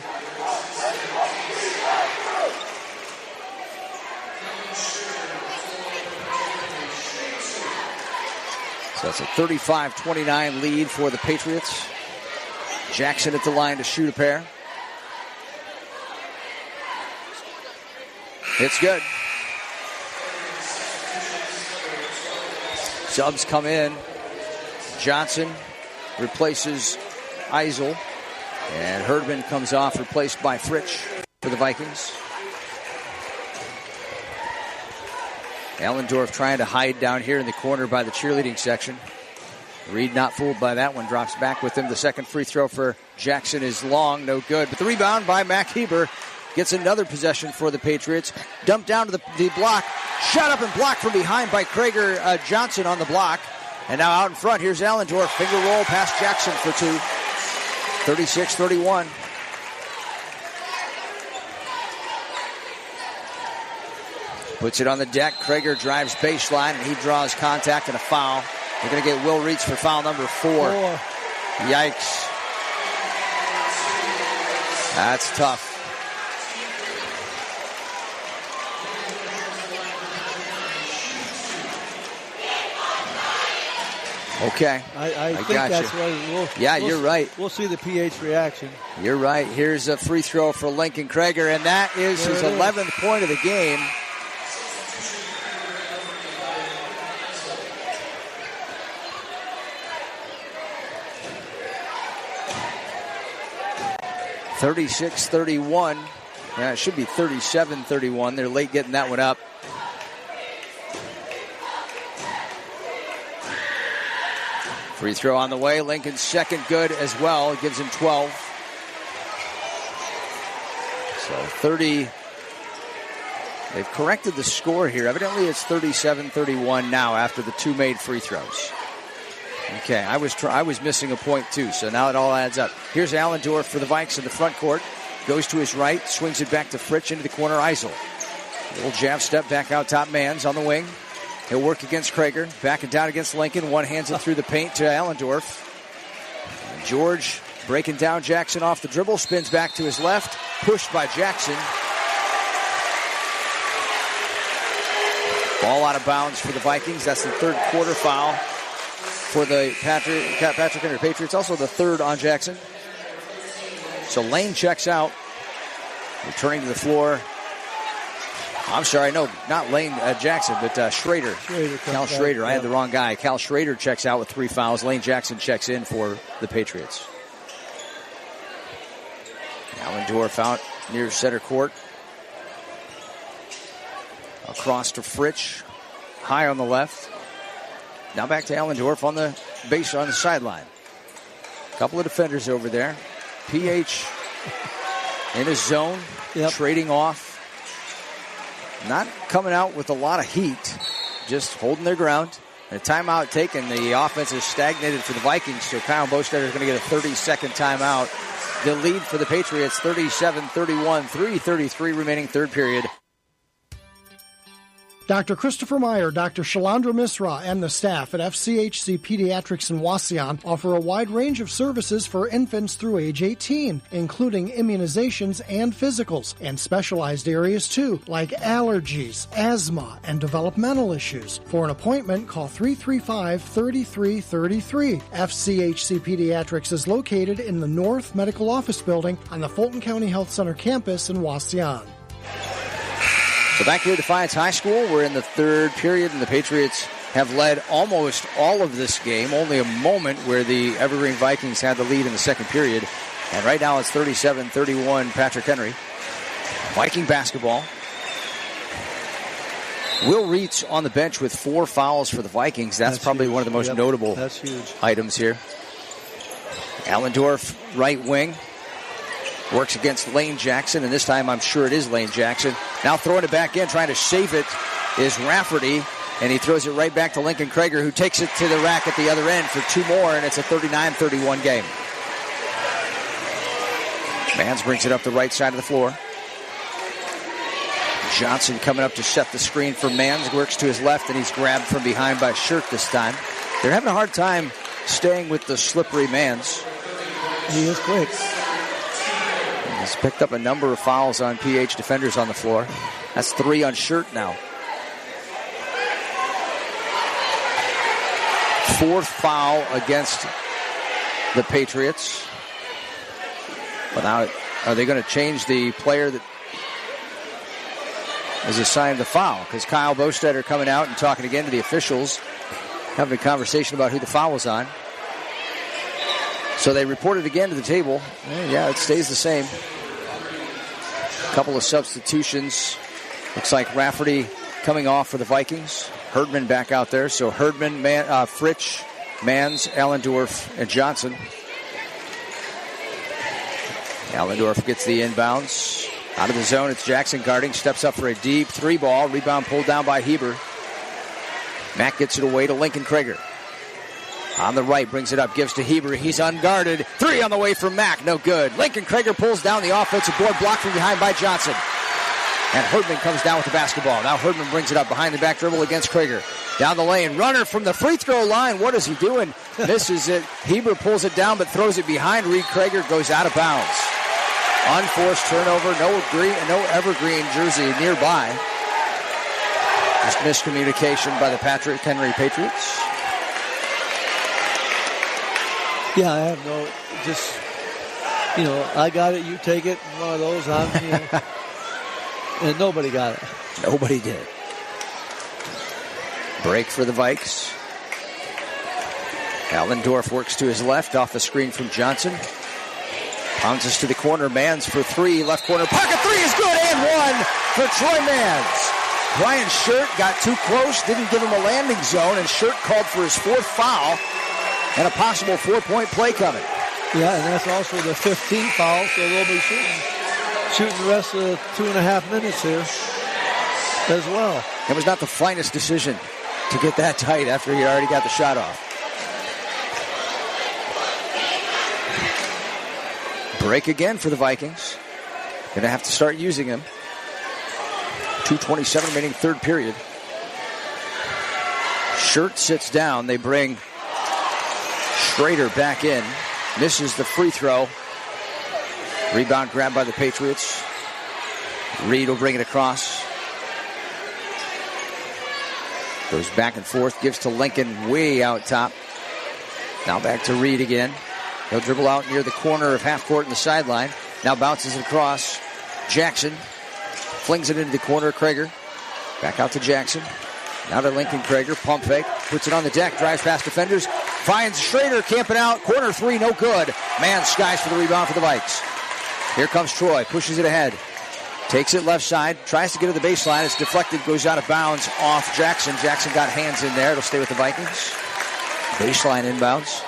So that's a 35-29 lead for the Patriots. Jackson at the line to shoot a pair. It's good. Subs come in. Johnson replaces Eisel. And Herdman comes off, replaced by Fritsch for the Vikings. Allendorf trying to hide down here in the corner by the cheerleading section. Reed not fooled by that one, drops back with him. The second free throw for Jackson is long, no good. But the rebound by Mac Heber gets another possession for the Patriots. Dumped down to the block. Shot up and blocked from behind by Krager Johnson on the block. And now out in front, here's Allendorf. Finger roll past Jackson for two. 36-31. Puts it on the deck. Krager drives baseline, and he draws contact and a foul. They're going to get Will Reitz for foul number 4. Yikes. That's tough. Okay. I think that's what you're right. We'll see the PH reaction. You're right. Here's a free throw for Lincoln Krager, and that is his 11th point of the game. (36-31). Yeah, it should be 37-31. They're late getting that one up. Free throw on the way. Lincoln's second good as well. It gives him 12. So 30. They've corrected the score here. Evidently it's 37-31 now after the two made free throws. Okay, I was missing a point too, so now it all adds up. Here's Allendorf for the Vikes in the front court. Goes to his right, swings it back to Fritsch into the corner. Eisel. Little jab step back out top. Mans on the wing. He'll work against Krager. Back and down against Lincoln. One hands it through the paint to Allendorf. And George breaking down Jackson off the dribble. Spins back to his left. Pushed by Jackson. Ball out of bounds for the Vikings. That's the third quarter foul for the Patrick Henry Patriots. Also the third on Jackson. So Lane checks out. Returning to the floor. I'm sorry, no, not Lane Jackson, but Schrader. Cal Schrader. I had the wrong guy. Cal Schrader checks out with 3 fouls. Lane Jackson checks in for the Patriots. Allendorf out near center court. Across to Fritsch. High on the left. Now back to Allendorf on the base on the sideline. Couple of defenders over there. PH in his zone, trading off. Not coming out with a lot of heat, just holding their ground. And a timeout taken. The offense is stagnated for the Vikings, so Kyle Bostetter is going to get a 30-second timeout. The lead for the Patriots, 37-31, 3:33 remaining third period. Dr. Christopher Meyer, Dr. Shalandra Misra, and the staff at FCHC Pediatrics in Wauseon offer a wide range of services for infants through age 18, including immunizations and physicals, and specialized areas too, like allergies, asthma, and developmental issues. For an appointment, call 335-3333. FCHC Pediatrics is located in the North Medical Office Building on the Fulton County Health Center campus in Wauseon. So back here at Defiance High School, we're in the third period, and the Patriots have led almost all of this game. Only a moment where the Evergreen Vikings had the lead in the second period. And right now it's 37-31 Patrick Henry. Viking basketball. Will Reitz on the bench with 4 fouls for the Vikings. That's probably huge. One of the most notable items here. Allendorf, right wing. Works against Lane Jackson, and this time I'm sure it is Lane Jackson. Now throwing it back in, trying to save it is Rafferty, and he throws it right back to Lincoln Krager, who takes it to the rack at the other end for 2 more, and it's a 39-31 game. Mans brings it up the right side of the floor. Johnson coming up to set the screen for Mans, works to his left, and he's grabbed from behind by Shirt this time. They're having a hard time staying with the slippery Mans. He is quick. He's picked up a number of fouls on PH defenders on the floor. That's 3 on Shirt now. Fourth foul against the Patriots. But now, are they going to change the player that is assigned the foul? Because Kyle Bostetter coming out and talking again to the officials, having a conversation about who the foul was on. So they reported again to the table. Yeah, it stays the same. A couple of substitutions. Looks like Rafferty coming off for the Vikings. Herdman back out there. So Herdman, Fritsch, Mans, Allendorf, and Johnson. Allendorf gets the inbounds. Out of the zone, it's Jackson guarding. Steps up for a deep 3-ball. Rebound pulled down by Heber. Mack gets it away to Lincoln Krager. On the right, brings it up, gives to Heber. He's unguarded. 3 on the way from Mack. No good. Lincoln Krager pulls down the offensive board, blocked from behind by Johnson. And Herdman comes down with the basketball. Now Herdman brings it up behind the back dribble against Krager. Down the lane, runner from the free throw line. What is he doing? Misses it. Heber pulls it down but throws it behind Reed Krager. Goes out of bounds. Unforced turnover. No Evergreen jersey nearby. Just miscommunication by the Patrick Henry Patriots. Yeah, I have no, just, I got it, you take it, one of those, and nobody got it. Nobody did. Break for the Vikes. Allendorf works to his left, off the screen from Johnson. Bounces to the corner, Mans for 3, left corner, pocket 3 is good, and 1 for Troy Mans. Brian Shirt got too close, didn't give him a landing zone, and Shirt called for his 4th foul. And a possible 4-point play coming. Yeah, and that's also the 15th foul, so they'll be shooting the rest of the 2.5 minutes here as well. It was not the finest decision to get that tight after he already got the shot off. Break again for the Vikings. Going to have to start using him. 2:27 remaining, third period. Shirt sits down. They bring Schrader back in. Misses the free throw. Rebound grabbed by the Patriots. Reed will bring it across. Goes back and forth. Gives to Lincoln way out top. Now back to Reed again. He'll dribble out near the corner of half court in the sideline. Now bounces it across. Jackson flings it into the corner. Krager. Back out to Jackson. Now to Lincoln Krager. Pump fake. Puts it on the deck. Drives past defenders. Finds Schrader camping out. Corner 3, no good. Man skies for the rebound for the Vikes. Here comes Troy. Pushes it ahead. Takes it left side. Tries to get to the baseline. It's deflected. Goes out of bounds off Jackson. Jackson got hands in there. It'll stay with the Vikings. Baseline inbounds.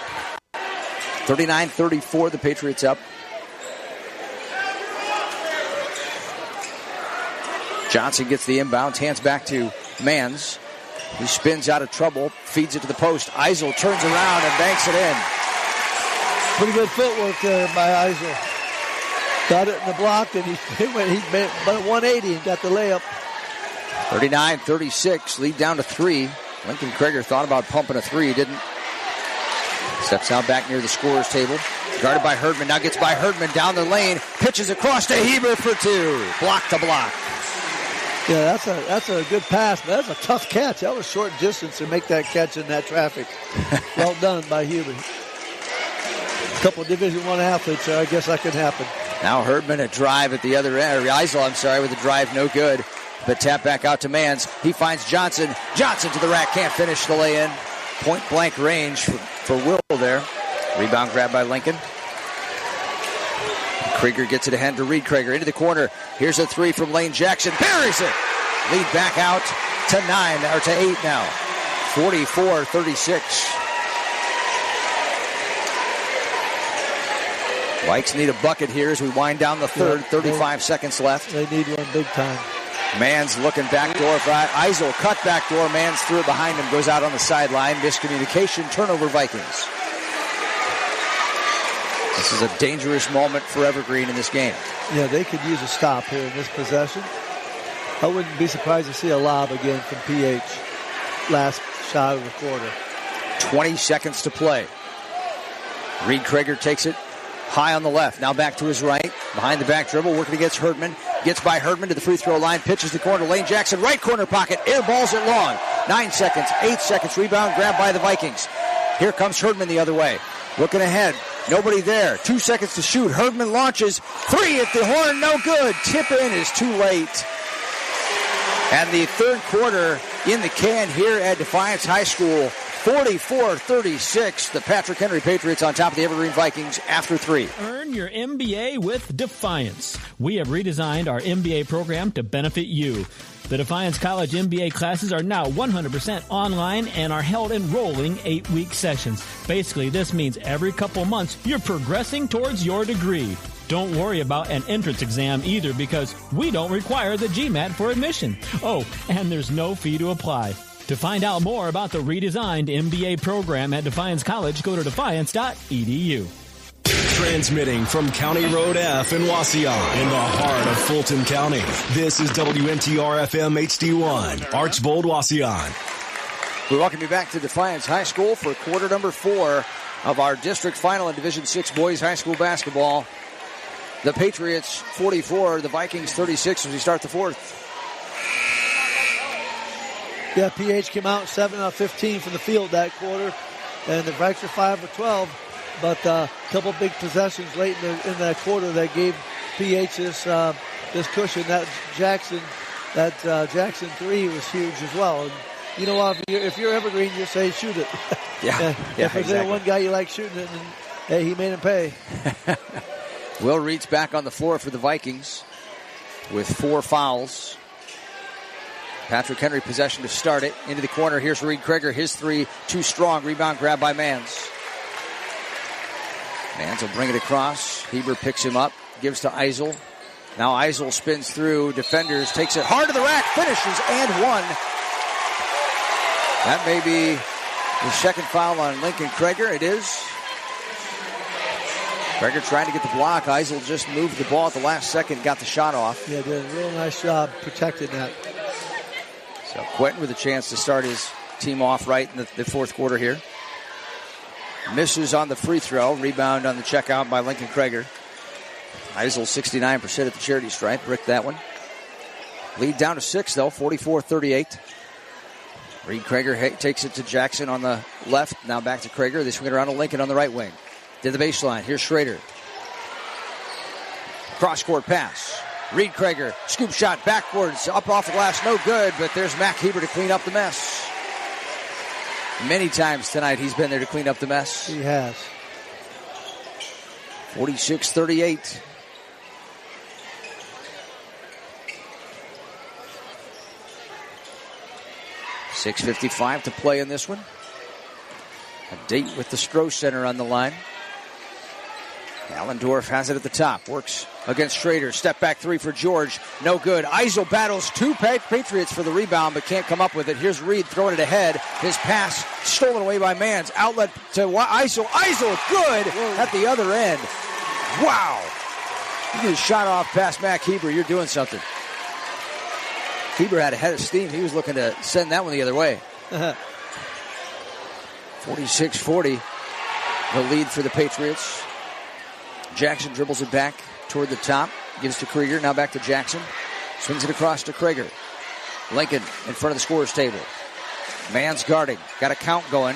39-34. The Patriots up. Johnson gets the inbound. Hands back to Mans. He spins out of trouble, feeds it to the post. Eisel turns around and banks it in. Pretty good footwork there by Eisel. Got it in the block, and he went about 180 and got the layup. 39-36, lead down to 3. Lincoln Krager thought about pumping a 3, didn't. Steps out back near the scorer's table. Guarded by Herdman, now gets by Herdman down the lane. Pitches across to Heber for 2. Block to block. Yeah, that's a good pass, but that's a tough catch. That was short distance to make that catch in that traffic. Well done by Huber. A couple of Division I athletes, I guess that could happen. Now Herdman a drive at the other end, or Eisel, with a drive, no good. But tap back out to Mans. He finds Johnson. Johnson to the rack, can't finish the lay-in. Point blank range for Will there. Rebound grab by Lincoln. Krager gets it ahead to Reed Krager into the corner. Here's a 3 from Lane Jackson. Buries it. Lead back out to 9 or to 8 now. 44-36. Vikes need a bucket here as we wind down the third. 35 seconds left. They need one big time. Mans looking back door. Eisel cut back door. Mans threw it behind him. Goes out on the sideline. Miscommunication. Turnover Vikings. This is a dangerous moment for Evergreen in this game. Yeah, they could use a stop here in this possession. I wouldn't be surprised to see a lob again from PH. Last shot of the quarter. 20 seconds to play. Reed Krager takes it high on the left. Now back to his right. Behind the back dribble, working against Herdman. Gets by Herdman to the free throw line. Pitches the corner. Lane Jackson, right corner pocket. Air balls it long. 9 seconds, 8 seconds. Rebound grabbed by the Vikings. Here comes Herdman the other way. Looking ahead. Nobody there. 2 seconds to shoot. Herdman launches. 3 at the horn. No good. Tip in is too late. And the third quarter in the can here at Defiance High School. 44-36. The Patrick Henry Patriots on top of the Evergreen Vikings after 3. Earn your MBA with Defiance. We have redesigned our MBA program to benefit you. The Defiance College MBA classes are now 100% online and are held in rolling 8-week sessions. Basically, this means every couple months you're progressing towards your degree. Don't worry about an entrance exam either because we don't require the GMAT for admission. Oh, and there's no fee to apply. To find out more about the redesigned MBA program at Defiance College, go to defiance.edu. Transmitting from County Road F in Wauseon, in the heart of Fulton County. This is WMTR FM HD1, Archbold, Wauseon. We welcome you back to Defiance High School for quarter number 4 of our district final in Division 6 boys high school basketball. The Patriots 44, the Vikings 36 as we start the fourth. Yeah, PH came out 7 of 15 from the field that quarter, and the Vikes are 5 of 12. But a couple big possessions late in that quarter that gave PH this cushion. That Jackson 3 was huge as well. And you know what? If you're Evergreen, you say shoot it. Yeah, if there's exactly one guy you like shooting it, and hey, he made him pay. Will Reed's back on the floor for the Vikings with 4 fouls. Patrick Henry possession to start it. Into the corner. Here's Reed Krieger. His 3 too strong. Rebound grab by Mans. Mans will bring it across. Heber picks him up. Gives to Eisel. Now Eisel spins through defenders. Takes it hard to the rack. Finishes and 1. That may be the second foul on Lincoln Krieger. It is. Krieger trying to get the block. Eisel just moved the ball at the last second. Got the shot off. Yeah, did a real nice job protecting that. So Quentin with a chance to start his team off right in the fourth quarter here. Misses on the free throw. Rebound on the checkout by Lincoln Krieger. Eisel 69% at the charity stripe. Bricked that one. Lead down to 6, though. 44-38. Reed Krieger takes it to Jackson on the left. Now back to Krieger. They swing it around to Lincoln on the right wing. To the baseline. Here's Schrader. Cross-court pass. Reed Krieger, scoop shot backwards, up off the glass, no good, but there's Mac Heber to clean up the mess. Many times tonight he's been there to clean up the mess. He has. 46-38. .6:55 to play in this one. A date with the Stroh Center on the line. Allendorf has it at the top. Works against Schrader. Step back 3 for George. No good. Eisel battles 2 Patriots for the rebound, but can't come up with it. Here's Reed throwing it ahead. His pass stolen away by Mans. Outlet to Eisel. Eisel good at the other end. Wow. You get a shot off past Mac Heber. You're doing something. Heber had a head of steam. He was looking to send that one the other way. 46-40. The lead for the Patriots. Jackson dribbles it back toward the top. Gives to Krieger. Now back to Jackson. Swings it across to Krieger. Lincoln in front of the scorer's table. Mans guarding. Got a count going.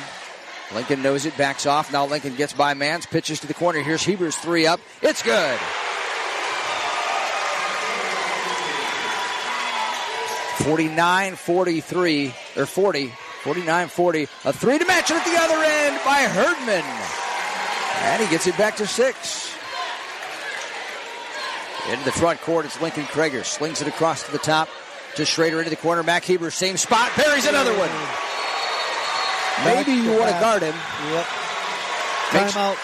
Lincoln knows it. Backs off. Now Lincoln gets by Mans. Pitches to the corner. Here's Heber's 3 up. It's good. 49-43. Or 40. 49-40. A 3 to match it at the other end by Herdman. And he gets it back to 6. Into the front court, it's Lincoln Krieger. Slings it across to the top to Schrader into the corner. Mac Heber, same spot. Parries another one. Maybe you want to guard him. Yep. Timeout.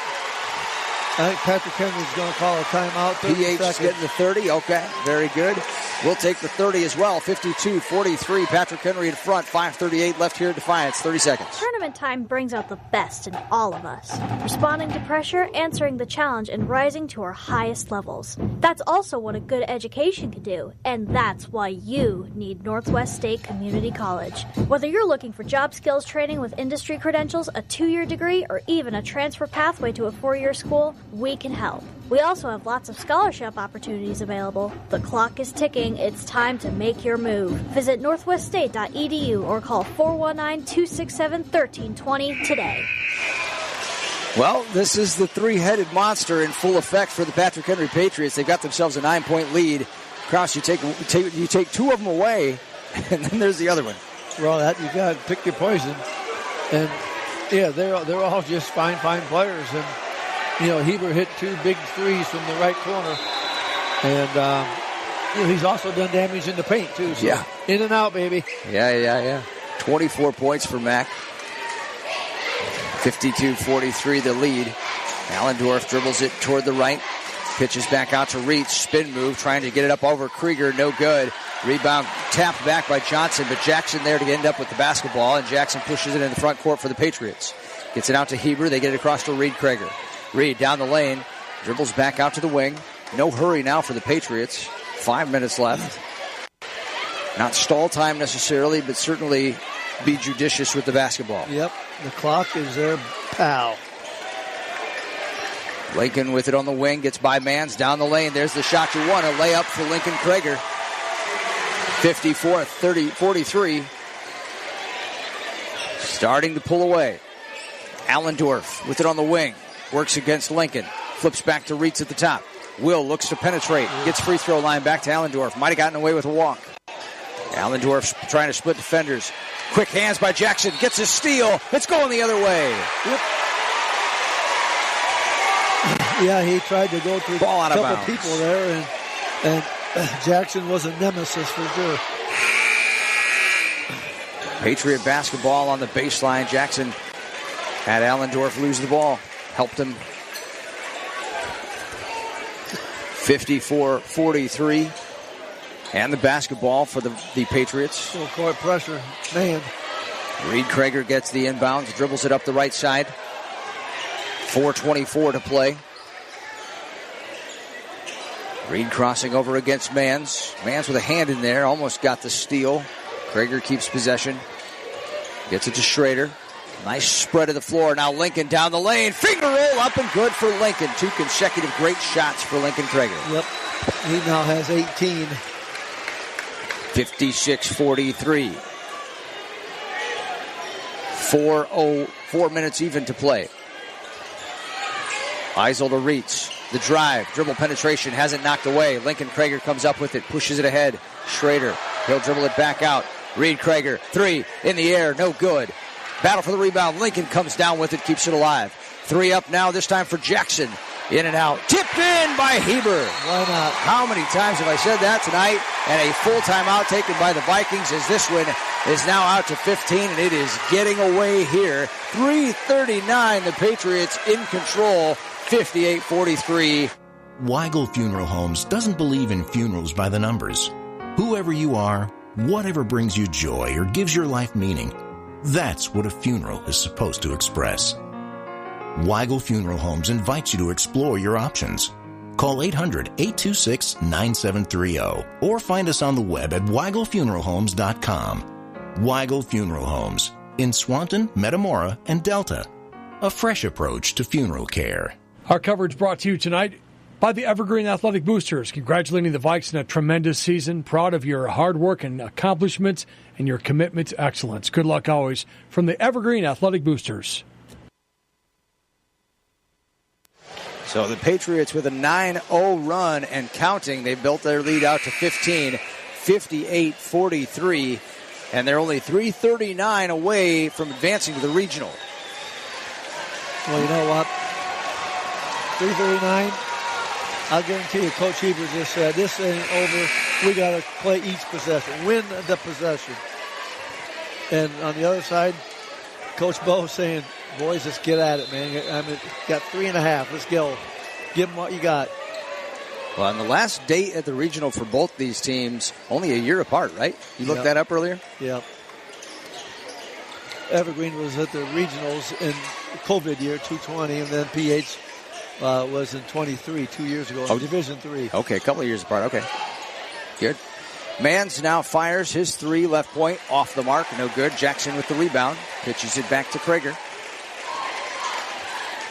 I think Patrick Henry's going to call a timeout. PH getting the 30. Okay, very good. We'll take the 30 as well. 52-43. Patrick Henry in front. 5:38 left here at Defiance. 30 seconds. Tournament time brings out the best in all of us. Responding to pressure, answering the challenge, and rising to our highest levels. That's also what a good education can do. And that's why you need Northwest State Community College. Whether you're looking for job skills training with industry credentials, a 2-year degree, or even a transfer pathway to a 4-year school, we can help. We also have lots of scholarship opportunities available. The clock is ticking. It's time to make your move. Visit northweststate.edu or call 419-267-1320 today. Well, this is the three-headed monster in full effect for the Patrick Henry Patriots. They've got themselves a 9-point lead. Krause, you take two of them away, and then there's the other one. Well, that you got to pick your poison. And, yeah, they're all just fine players. And, Heber hit 2 big threes from the right corner. And, he's also done damage in the paint, too. So yeah. In and out, baby. Yeah. 24 points for Mack. 52-43 the lead. Allendorf dribbles it toward the right. Pitches back out to Reach. Spin move, trying to get it up over Krieger. No good. Rebound tapped back by Johnson, but Jackson there to end up with the basketball, and Jackson pushes it in the front court for the Patriots. Gets it out to Heber. They get it across to Reed Krieger. Reed down the lane. Dribbles back out to the wing. No hurry now for the Patriots. 5 minutes left. Not stall time necessarily, but certainly be judicious with the basketball. Yep, the clock is their pal. Lincoln with it on the wing, gets by Mans down the lane. There's the shot you want, a layup for Lincoln Krieger. 54-43. Starting to pull away. Allendorf with it on the wing, works against Lincoln. Flips back to Reitz at the top. Will looks to penetrate, gets free throw line back to Allendorf. Might have gotten away with a walk. Allendorf trying to split defenders. Quick hands by Jackson. Gets a steal. It's going the other way. Yep. Yeah, he tried to go through a couple people there, and Jackson was a nemesis for sure. Patriot basketball on the baseline. Jackson had Allendorf lose the ball. Helped him. 54-43. And the basketball for the Patriots. Full court pressure. Man. Reed Krieger gets the inbounds, dribbles it up the right side. 4:24 to play. Reed crossing over against Mans. Mans with a hand in there, almost got the steal. Krieger keeps possession. Gets it to Schrader. Nice spread of the floor. Now Lincoln down the lane. Finger roll up and good for Lincoln. 2 consecutive great shots for Lincoln Krieger. Yep. He now has 18. 56-43. 4 minutes even to play. Eisel to Reitz. The drive, dribble penetration, hasn't knocked away. Lincoln Krieger comes up with it, pushes it ahead. Schrader, he'll dribble it back out. Reed Krieger, 3 in the air, no good. Battle for the rebound. Lincoln comes down with it, keeps it alive. 3 up now, this time for Jackson. In and out. Tipped in by Heber. Why not? How many times have I said that tonight? And a full timeout taken by the Vikings as this one is now out to 15, and it is getting away here. 3:39, the Patriots in control. 58-43. Weigel Funeral Homes doesn't believe in funerals by the numbers. Whoever you are, whatever brings you joy or gives your life meaning, that's what a funeral is supposed to express. Weigel Funeral Homes invites you to explore your options. Call 800-826-9730 or find us on the web at weigelfuneralhomes.com. Weigel Funeral Homes in Swanton, Metamora, and Delta. A fresh approach to funeral care. Our coverage brought to you tonight by the Evergreen Athletic Boosters, congratulating the Vikes in a tremendous season. Proud of your hard work and accomplishments and your commitment to excellence. Good luck always from the Evergreen Athletic Boosters. So the Patriots with a 9-0 run and counting. They built their lead out to 15, 58-43, and they're only 3:39 away from advancing to the regional. Well, you know what? 3:39. I'll guarantee you, Coach Heber just said, this ain't over. We got to play each possession, win the possession. And on the other side, Coach Bo saying, boys, let's get at it, man. I mean, got 3.5. Let's go. Give them what you got. Well, on the last date at the regional for both these teams, only a year apart, right? You looked that up earlier? Yep. Evergreen was at the regionals in COVID year, 220, and then PH was in 23, 2 years ago, in Division III. Okay, a couple of years apart. Okay, good. Mans now fires his 3, left point, off the mark, no good. Jackson with the rebound, pitches it back to Krieger.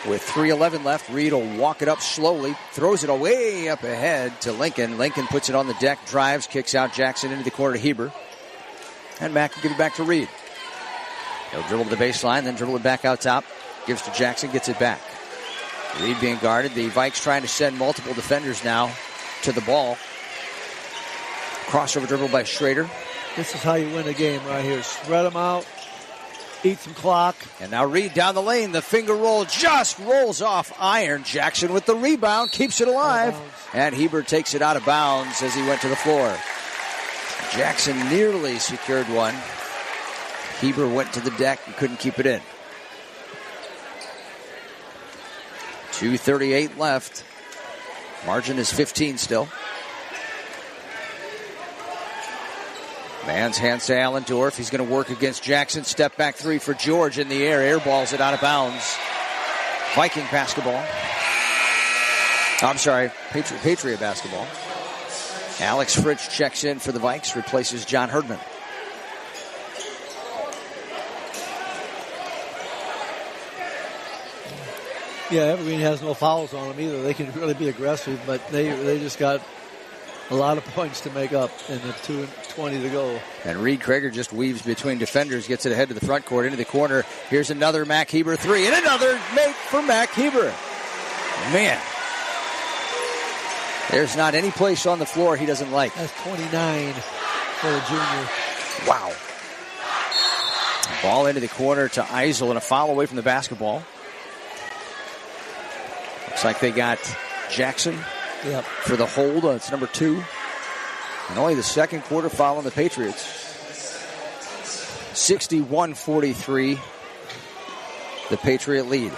With 3:11 left, Reed will walk it up slowly, throws it away up ahead to Lincoln. Lincoln puts it on the deck, drives, kicks out Jackson into the corner to Heber. And Mack can give it back to Reed. He'll dribble to the baseline, then dribble it back out top. Gives to Jackson, gets it back. Reed being guarded. The Vikes trying to send multiple defenders now to the ball. Crossover dribble by Schrader. This is how you win a game right here. Spread them out. Eat some clock. And now Reed down the lane. The finger roll just rolls off iron. Jackson with the rebound. Keeps it alive. And Heber takes it out of bounds as he went to the floor. Jackson nearly secured one. Heber went to the deck and couldn't keep it in. 2:38 left. Margin is 15 still. Man's hands to Allendorf. He's going to work against Jackson. Step back three for George in the air. Airballs it out of bounds. Viking basketball. I'm sorry, Patriot basketball. Alex Fritsch checks in for the Vikes, replaces John Herdman. Yeah, Evergreen has no fouls on them either. They can really be aggressive, but they just got a lot of points to make up in the 2:20 to go. And Reed Krager just weaves between defenders, gets it ahead to the front court, into the corner. Here's another Mack Heber three, and another make for Mack Heber. Man, there's not any place on the floor he doesn't like. That's 29 for the junior. Wow. Ball into the corner to Eisel, and a foul away from the basketball. Looks like they got Jackson for the hold. It's number 2. And only the second quarter foul on the Patriots. 61-43, the Patriot lead.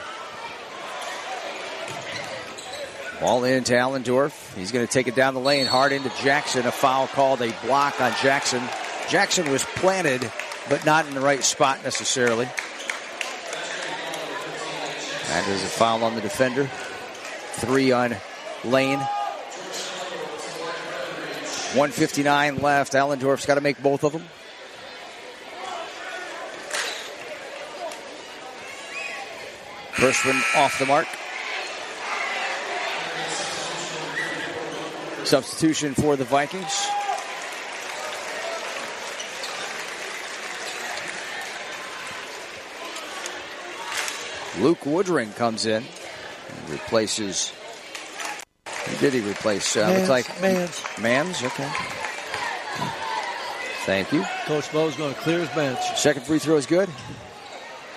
Ball into Allendorf. He's going to take it down the lane, hard into Jackson. A foul called, a block on Jackson. Jackson was planted, but not in the right spot necessarily. That is a foul on the defender. 3 on Lane. 1:59 left. Allendorf's got to make both of them. First one off the mark. Substitution for the Vikings. Luke Woodring comes in and replaces. Who did he replace? Looks like Mans. Okay. Thank you. Coach Bo's going to clear his bench. Second free throw is good.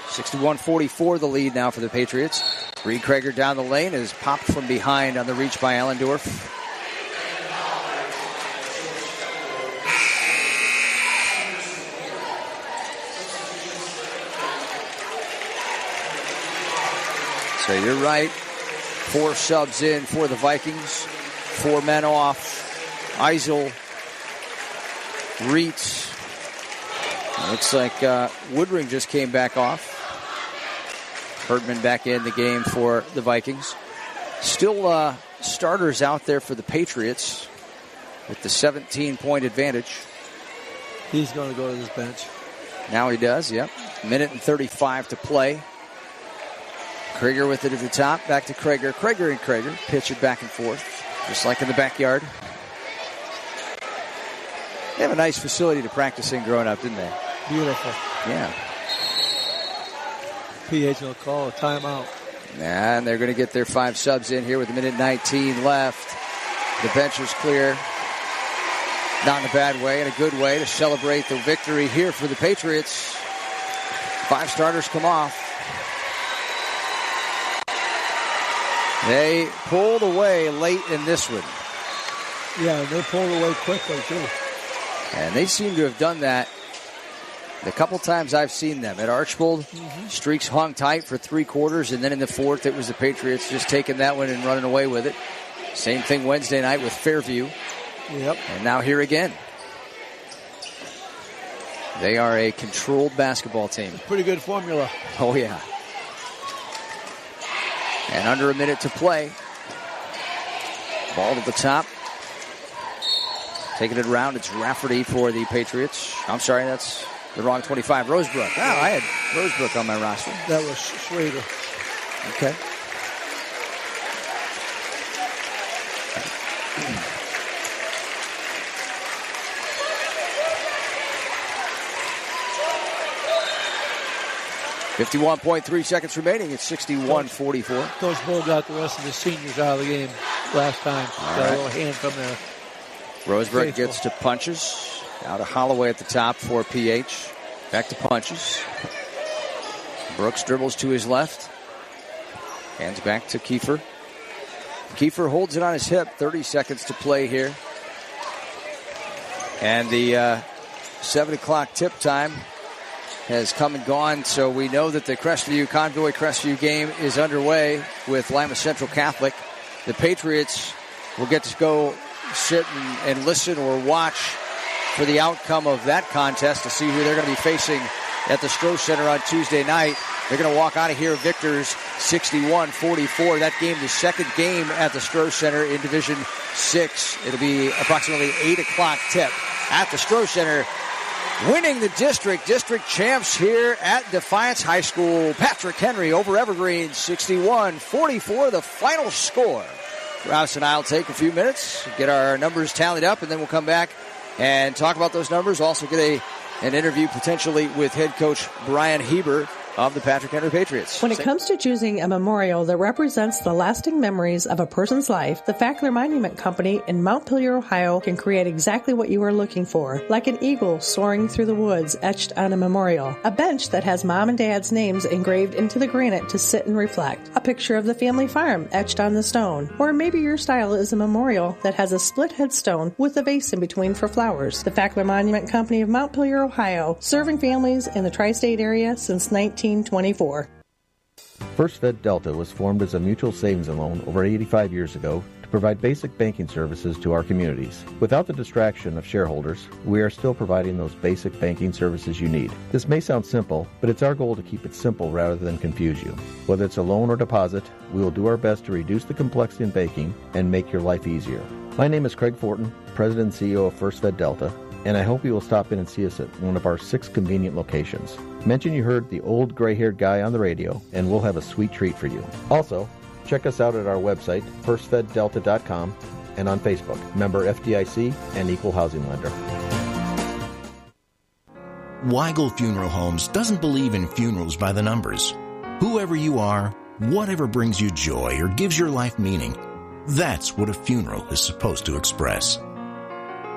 61-44 the lead now for the Patriots. Reed Krager down the lane is popped from behind on the reach by Allendorf. So you're right. 4 subs in for the Vikings. 4 men off. Eisel, Reitz. Looks like Woodring just came back off. Herdman back in the game for the Vikings. Still starters out there for the Patriots with the 17-point advantage. He's going to go to this bench. Now he does, yep. 1:35 to play. Krager with it at the top. Back to Krager. Krager and Krager pitch it back and forth, just like in the backyard. They have a nice facility to practice in growing up, didn't they? Beautiful. Yeah. PH will call a timeout. And they're going to get their 5 subs in here with 1:19 left. The bench is clear. Not in a bad way, in a good way to celebrate the victory here for the Patriots. 5 starters come off. They pulled away late in this one. Yeah, they pulled away quickly, too. And they seem to have done that the couple times I've seen them. At Archbold, streaks hung tight for 3 quarters, and then in the 4th, it was the Patriots just taking that one and running away with it. Same thing Wednesday night with Fairview. Yep. And now here again. They are a controlled basketball team. Pretty good formula. Oh, yeah. And under a minute to play. Ball to the top. Taking it around, it's Rafferty for the Patriots. I'm sorry, that's the wrong 25. Rosebrook. Oh, I had Rosebrook on my roster. That was Schrader. Okay. .3 seconds remaining. It's 61-44. Coach Bull got the rest of the seniors out of the game last time. Got a little hand from there. Roseburg gets to punches. Out of Holloway at the top for PH. Back to punches. Brooks dribbles to his left. Hands back to Kiefer. Kiefer holds it on his hip. 30 seconds to play here. And the 7 o'clock tip time has come and gone, so we know that the Convoy-Crestview game is underway with Lima Central Catholic. The Patriots will get to go sit and listen or watch for the outcome of that contest to see who they're going to be facing at the Stroh Center on Tuesday night. They're going to walk out of here victors 61-44. That game, the second game at the Stroh Center in Division 6. It'll be approximately 8 o'clock tip at the Stroh Center. Winning the district champs here at Defiance High School. Patrick Henry over Evergreen, 61-44, the final score. Rouse and I will take a few minutes, get our numbers tallied up, and then we'll come back and talk about those numbers. Also get an interview potentially with head coach Brian Heber of the Patrick Henry Patriots. When it comes to choosing a memorial that represents the lasting memories of a person's life, the Fackler Monument Company in Montpelier, Ohio can create exactly what you are looking for. Like an eagle soaring through the woods etched on a memorial. A bench that has mom and dad's names engraved into the granite to sit and reflect. A picture of the family farm etched on the stone. Or maybe your style is a memorial that has a split headstone with a vase in between for flowers. The Fackler Monument Company of Montpelier, Ohio, serving families in the tri-state area since 1924. First Fed Delta was formed as a mutual savings and loan over 85 years ago to provide basic banking services to our communities. Without the distraction of shareholders, we are still providing those basic banking services you need. This may sound simple, but it's our goal to keep it simple rather than confuse you. Whether it's a loan or deposit, we will do our best to reduce the complexity in banking and make your life easier. My name is Craig Fortin, President and CEO of First Fed Delta, and I hope you will stop in and see us at one of our 6 convenient locations. Mention you heard the old gray-haired guy on the radio, and we'll have a sweet treat for you. Also, check us out at our website, firstfeddelta.com, and on Facebook, member FDIC and equal housing lender. Weigel Funeral Homes doesn't believe in funerals by the numbers. Whoever you are, whatever brings you joy or gives your life meaning, that's what a funeral is supposed to express.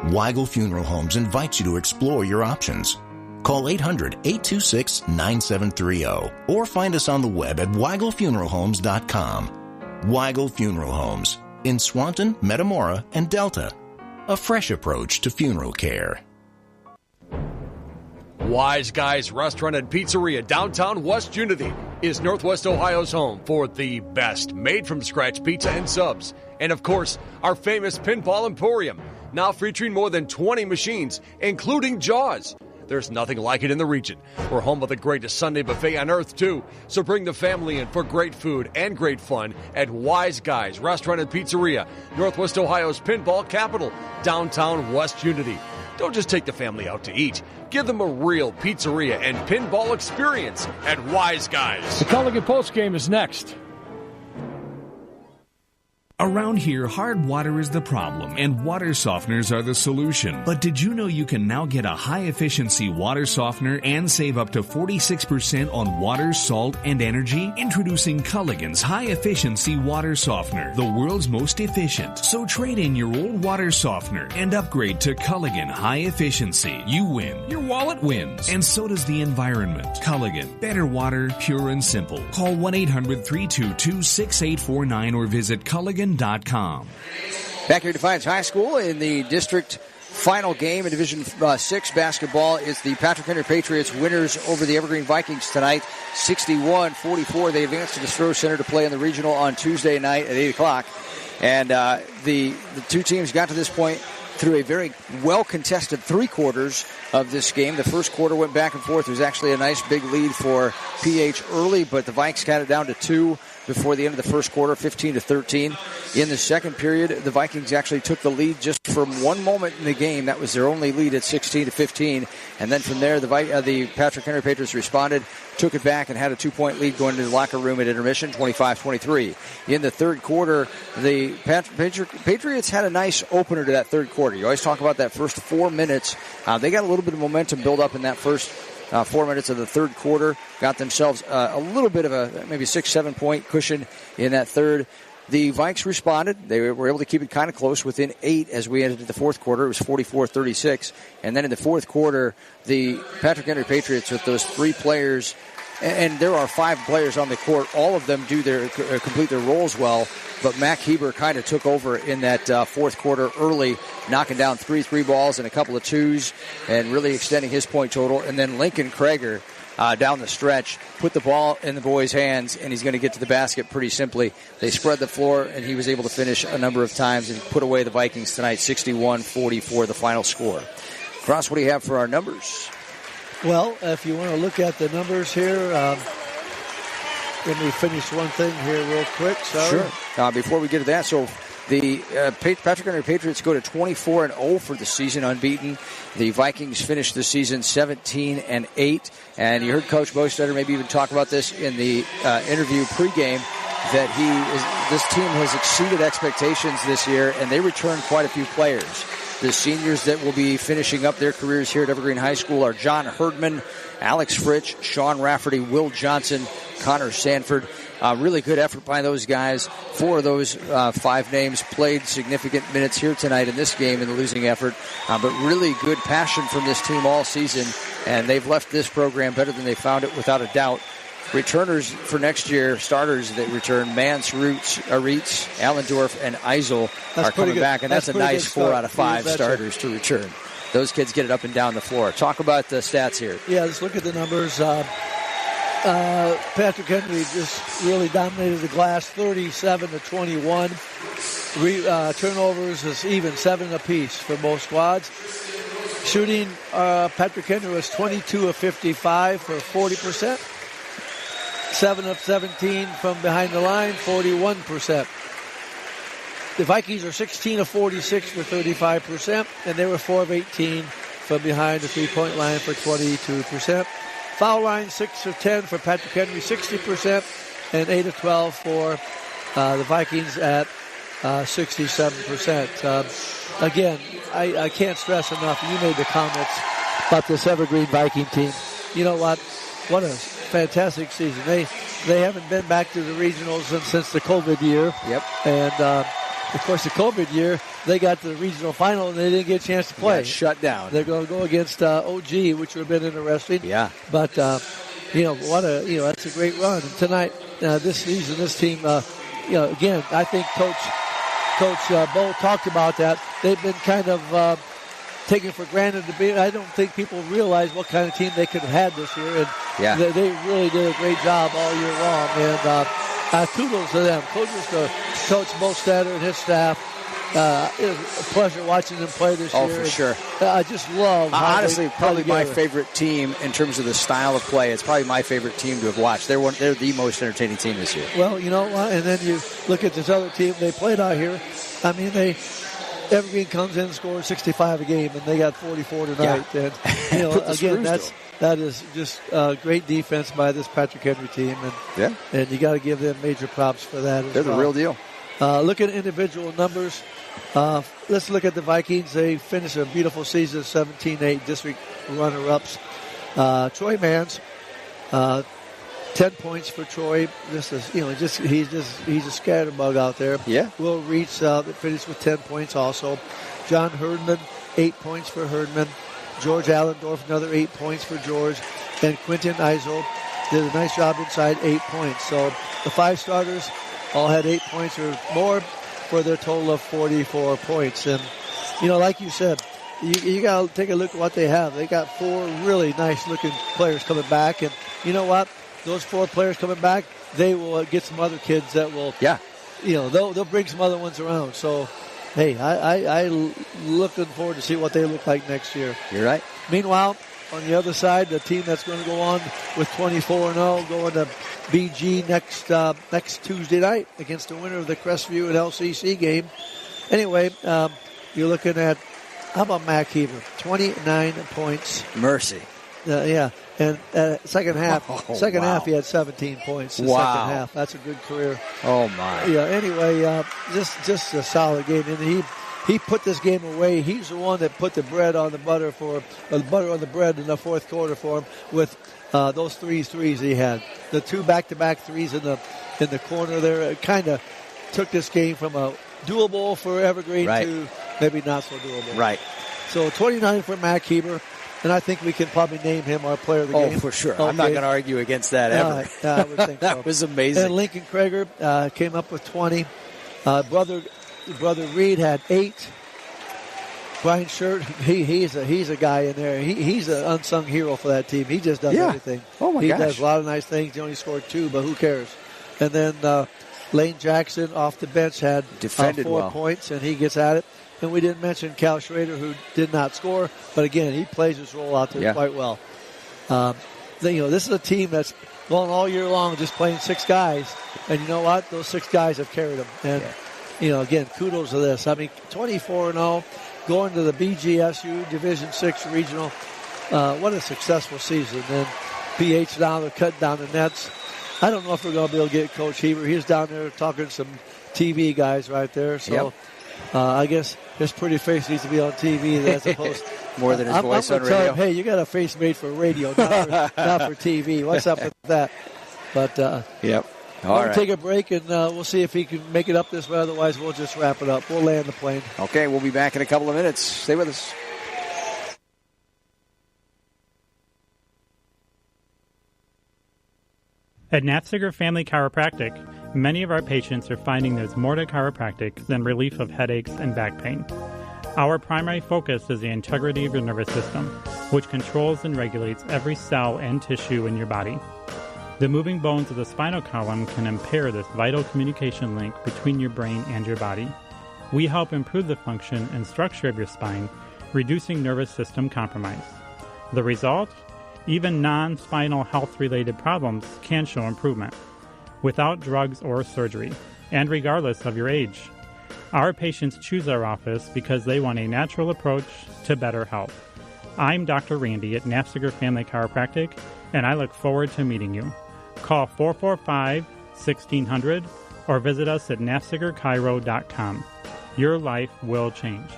Weigel Funeral Homes invites you to explore your options. Call 800-826-9730 or find us on the web at weigelfuneralhomes.com. Weigel Funeral Homes in Swanton, Metamora, and Delta. A fresh approach to funeral care. Wise Guys Restaurant and Pizzeria, downtown West Unity, is Northwest Ohio's home for the best made-from-scratch pizza and subs. And, of course, our famous Pinball Emporium, now featuring more than 20 machines, including Jaws. There's nothing like it in the region. We're home of the greatest Sunday buffet on earth, too. So bring the family in for great food and great fun at Wise Guys Restaurant and Pizzeria, Northwest Ohio's pinball capital, downtown West Unity. Don't just take the family out to eat. Give them a real pizzeria and pinball experience at Wise Guys. The Culligan Post game is next. Around here, hard water is the problem, and water softeners are the solution. But did you know you can now get a high-efficiency water softener and save up to 46% on water, salt, and energy? Introducing Culligan's high-efficiency water softener, the world's most efficient. So trade in your old water softener and upgrade to Culligan High Efficiency. You win. Your wallet wins. And so does the environment. Culligan. Better water, pure and simple. Call 1-800-322-6849 or visit Culligan.com. Back here at Defiance High School in the district final game in Division 6 basketball is the Patrick Henry Patriots winners over the Evergreen Vikings tonight, 61-44. They advance to the Stroh Center to play in the regional on Tuesday night at 8 o'clock. And the two teams got to this point through a very well-contested 3 quarters of this game. The first quarter went back and forth. There was actually a nice big lead for PH early, but the Vikes got it down to 2 before the end of the first quarter, 15-13. In the second period, the Vikings actually took the lead just from one moment in the game. That was their only lead at 16-15. And then from there, the Patrick Henry Patriots responded, took it back, and had a 2-point lead going into the locker room at intermission, 25-23. In the third quarter, the Patriots had a nice opener to that third quarter. You always talk about that first 4 minutes. They got a little bit of momentum build up in that first 4 minutes of the third quarter. Got themselves a little bit of a maybe 6-7 point cushion in that third. The Vikes responded. They were able to keep it kind of close, within 8 as we entered the fourth quarter. It was 44-36. And then in the fourth quarter, the Patrick Henry Patriots, with those 3 players, and there are 5 players on the court, all of them do complete their roles well. But Mac Heber kind of took over in that fourth quarter early, knocking down 3 balls and a couple of 2s, and really extending his point total. And then Lincoln Krager, down the stretch, put the ball in the boys' hands, and he's going to get to the basket pretty simply. They spread the floor, and he was able to finish a number of times and put away the Vikings tonight, 61-44, the final score. Cross, what do you have for our numbers? Well, if you want to look at the numbers here, let me finish one thing here real quick. Sure. Before we get to that, so the Patrick Henry Patriots go to 24-0 for the season, unbeaten. The Vikings finished the season 17-8. And you heard Coach Bostetter maybe even talk about this in the interview pregame, that this team has exceeded expectations this year, and they returned quite a few players. The seniors that will be finishing up their careers here at Evergreen High School are John Herdman, Alex Fritsch, Sean Rafferty, Will Johnson, Connor Sanford. Really good effort by those guys. 4 of those 5 names played significant minutes here tonight in this game in the losing effort. But really good passion from this team all season, and they've left this program better than they found it, without a doubt. Returners for next year, starters that return, Mance, Reitz, Allendorf, and Eisel are coming back, and that's a nice 4 out of 5 starters to return. Those kids get it up and down the floor. Talk about the stats here. Yeah, let's look at the numbers. Patrick Henry just really dominated the glass, 37-21. Turnovers is even 7 apiece for both squads. Shooting, Patrick Henry was 22 of 55 for 40%. 7 of 17 from behind the line, 41%. The Vikings are 16 of 46 for 35%, and they were 4 of 18 from behind the 3-point line for 22%. Foul line, 6 of 10 for Patrick Henry, 60%, and 8 of 12 for the Vikings at 67%. Again, I can't stress enough, you made the comments about this Evergreen Viking team. You know what? What a fantastic season. They haven't been back to the regionals since the COVID year. Yep. And, of course, the COVID year, they got to the regional final and they didn't get a chance to play. Shut down. They're going to go against OG, which would have been interesting. Yeah. But, that's a great run. And tonight, this season, this team, again, I think Coach Bo talked about that. They've been kind of taken for granted to be. I don't think people realize what kind of team they could have had this year. And they really did a great job all year long. And kudos to them. Kudos to Coach Bostetter and his staff. It was a pleasure watching them play this year. Oh, for sure. I just love honestly, probably my favorite team in terms of the style of play. It's probably my favorite team to have watched. They're the most entertaining team this year. Well, you know what? And then you look at this other team they played out here. I mean, Evergreen comes in and scores 65 a game, and they got 44 tonight. Yeah. And again, that is just great defense by this Patrick Henry team, and you got to give them major props for that. They're the real deal. Look at individual numbers. Let's look at the Vikings. They finished a beautiful season, 17-8 district runner-ups. Troy Mans, 10 points for Troy. He's a scatterbug out there. Yeah. Will Reitz finished with 10 points also. John Herdman, 8 points for Herdman. George Allendorf, another 8 points for George. And Quentin Eisel did a nice job inside, 8 points. So the 5 starters all had 8 points or more for their total of 44 points. And, like you said, you got to take a look at what they have. They got 4 really nice-looking players coming back. And you know what? Those 4 players coming back, they will get some other kids that will, they'll bring some other ones around. So, hey, I looking forward to see what they look like next year. You're right. Meanwhile, on the other side, the team that's going to go on with 24-0, going to BG next Tuesday night against the winner of the Crestview and LCC game. Anyway, you're looking at, how about Mac Heber? 29 points. Mercy. Yeah. And second half, wow. He had 17 points. Wow. Second half. That's a good career. Oh, my. Yeah, anyway, just a solid game. And he put this game away. He's the one that put the bread on the butter butter on the bread in the fourth quarter for him with those threes he had. The 2 back-to-back threes in the corner there. It kind of took this game from a doable for Evergreen to maybe not so doable. Right. So 29 for Mac Heber. And I think we can probably name him our player of the game. Oh, for sure. Okay. I'm not going to argue against that ever. I would think that so. was amazing. And Lincoln Krager came up with 20. Brother Reed had 8. Brian Shirt, he's a guy in there. He's an unsung hero for that team. He just does everything. Oh, my gosh. He does a lot of nice things. He only scored 2, but who cares? And then Lane Jackson off the bench had 4 points, and he gets at it. And we didn't mention Cal Schrader, who did not score, but again, he plays his role out there quite well. This is a team that's going all year long just playing 6 guys, and you know what? Those 6 guys have carried them. And, again, kudos to this. I mean, 24-0, going to the BGSU Division 6 Regional. What a successful season. And PH now, they're cutting down the nets. I don't know if we're going to be able to get Coach Heber. He's down there talking to some TV guys right there, so... I guess his pretty face needs to be on TV as opposed more than his voice on radio. Tell him, hey, you got a face made for radio, not for TV. What's up with that? But All right. Take a break, and we'll see if he can make it up this way. Otherwise, we'll just wrap it up. We'll land the plane. Okay, we'll be back in a couple of minutes. Stay with us. At Nafziger Family Chiropractic, many of our patients are finding there's more to chiropractic than relief of headaches and back pain. Our primary focus is the integrity of your nervous system, which controls and regulates every cell and tissue in your body. The moving bones of the spinal column can impair this vital communication link between your brain and your body. We help improve the function and structure of your spine, reducing nervous system compromise. The result? Even non-spinal health-related problems can show improvement without drugs or surgery, and regardless of your age. Our patients choose our office because they want a natural approach to better health. I'm Dr. Randy at Nafziger Family Chiropractic, and I look forward to meeting you. Call 445-1600 or visit us at nafzigerchiro.com. Your life will change.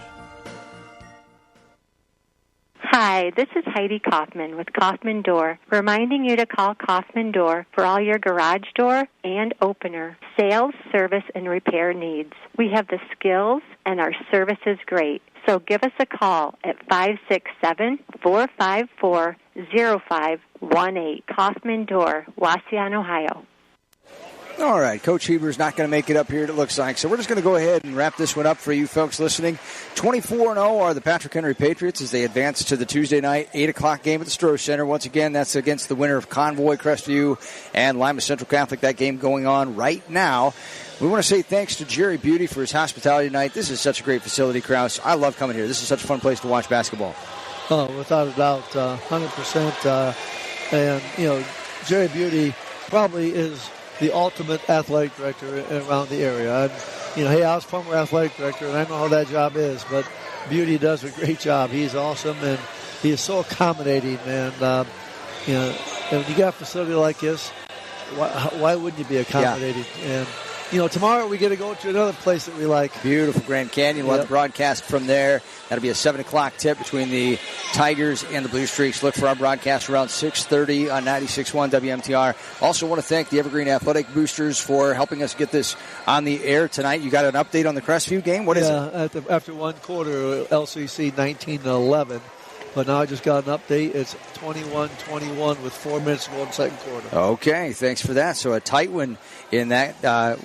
Hi, this is Heidi Kaufman with Kaufman Door, reminding you to call Kaufman Door for all your garage door and opener, sales, service, and repair needs. We have the skills and our service is great. So give us a call at 567-454-0518. Kaufman Door, Wauseon, Ohio. All right, Coach Heber's not going to make it up here, it looks like. So we're just going to go ahead and wrap this one up for you folks listening. 24-0 are the Patrick Henry Patriots as they advance to the Tuesday night 8 o'clock game at the Stroh Center. Once again, that's against the winner of Convoy, Crestview, and Lima Central Catholic. That game going on right now. We want to say thanks to Jerry Beauty for his hospitality tonight. This is such a great facility, Krause. I love coming here. This is such a fun place to watch basketball. Oh, without a doubt, 100%. And, Jerry Beauty probably is the ultimate athletic director around the area. And, hey, I was former athletic director, and I know how that job is, but Beauty does a great job. He's awesome, and he is so accommodating. And, and when you got a facility like this, why wouldn't you be accommodating? Yeah. And, tomorrow we get to go to another place that we like. Beautiful Grand Canyon. We'll have the broadcast from there. That'll be a 7 o'clock tip between the Tigers and the Blue Streaks. Look for our broadcast around 6:30 on 96.1 WMTR. Also want to thank the Evergreen Athletic Boosters for helping us get this on the air tonight. You got an update on the Crestview game? What is it? After one quarter, LCC 19-11. But now I just got an update. It's 21-21 with 4 minutes to go in the second quarter. Okay, thanks for that. So a tight one in that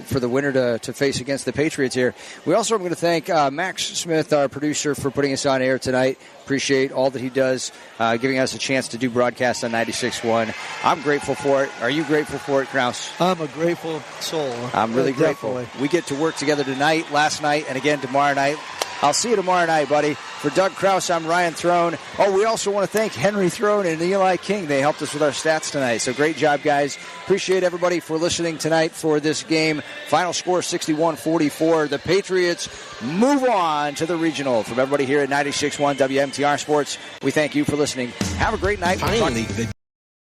for the winner to face against the Patriots here. We also are going to thank Max Smith, our producer, for putting us on air tonight. Appreciate all that he does, giving us a chance to do broadcasts on 96.1. I'm grateful for it. Are you grateful for it, Krause? I'm a grateful soul. I'm really grateful. We get to work together tonight, last night, and again tomorrow night. I'll see you tomorrow night, buddy. For Doug Kraus, I'm Ryan Throne. Oh, we also want to thank Henry Throne and Eli King. They helped us with our stats tonight. So great job, guys. Appreciate everybody for listening tonight for this game. Final score 61-44. The Patriots move on to the regional. From everybody here at 96.1 WMTR Sports, we thank you for listening. Have a great night. Finally,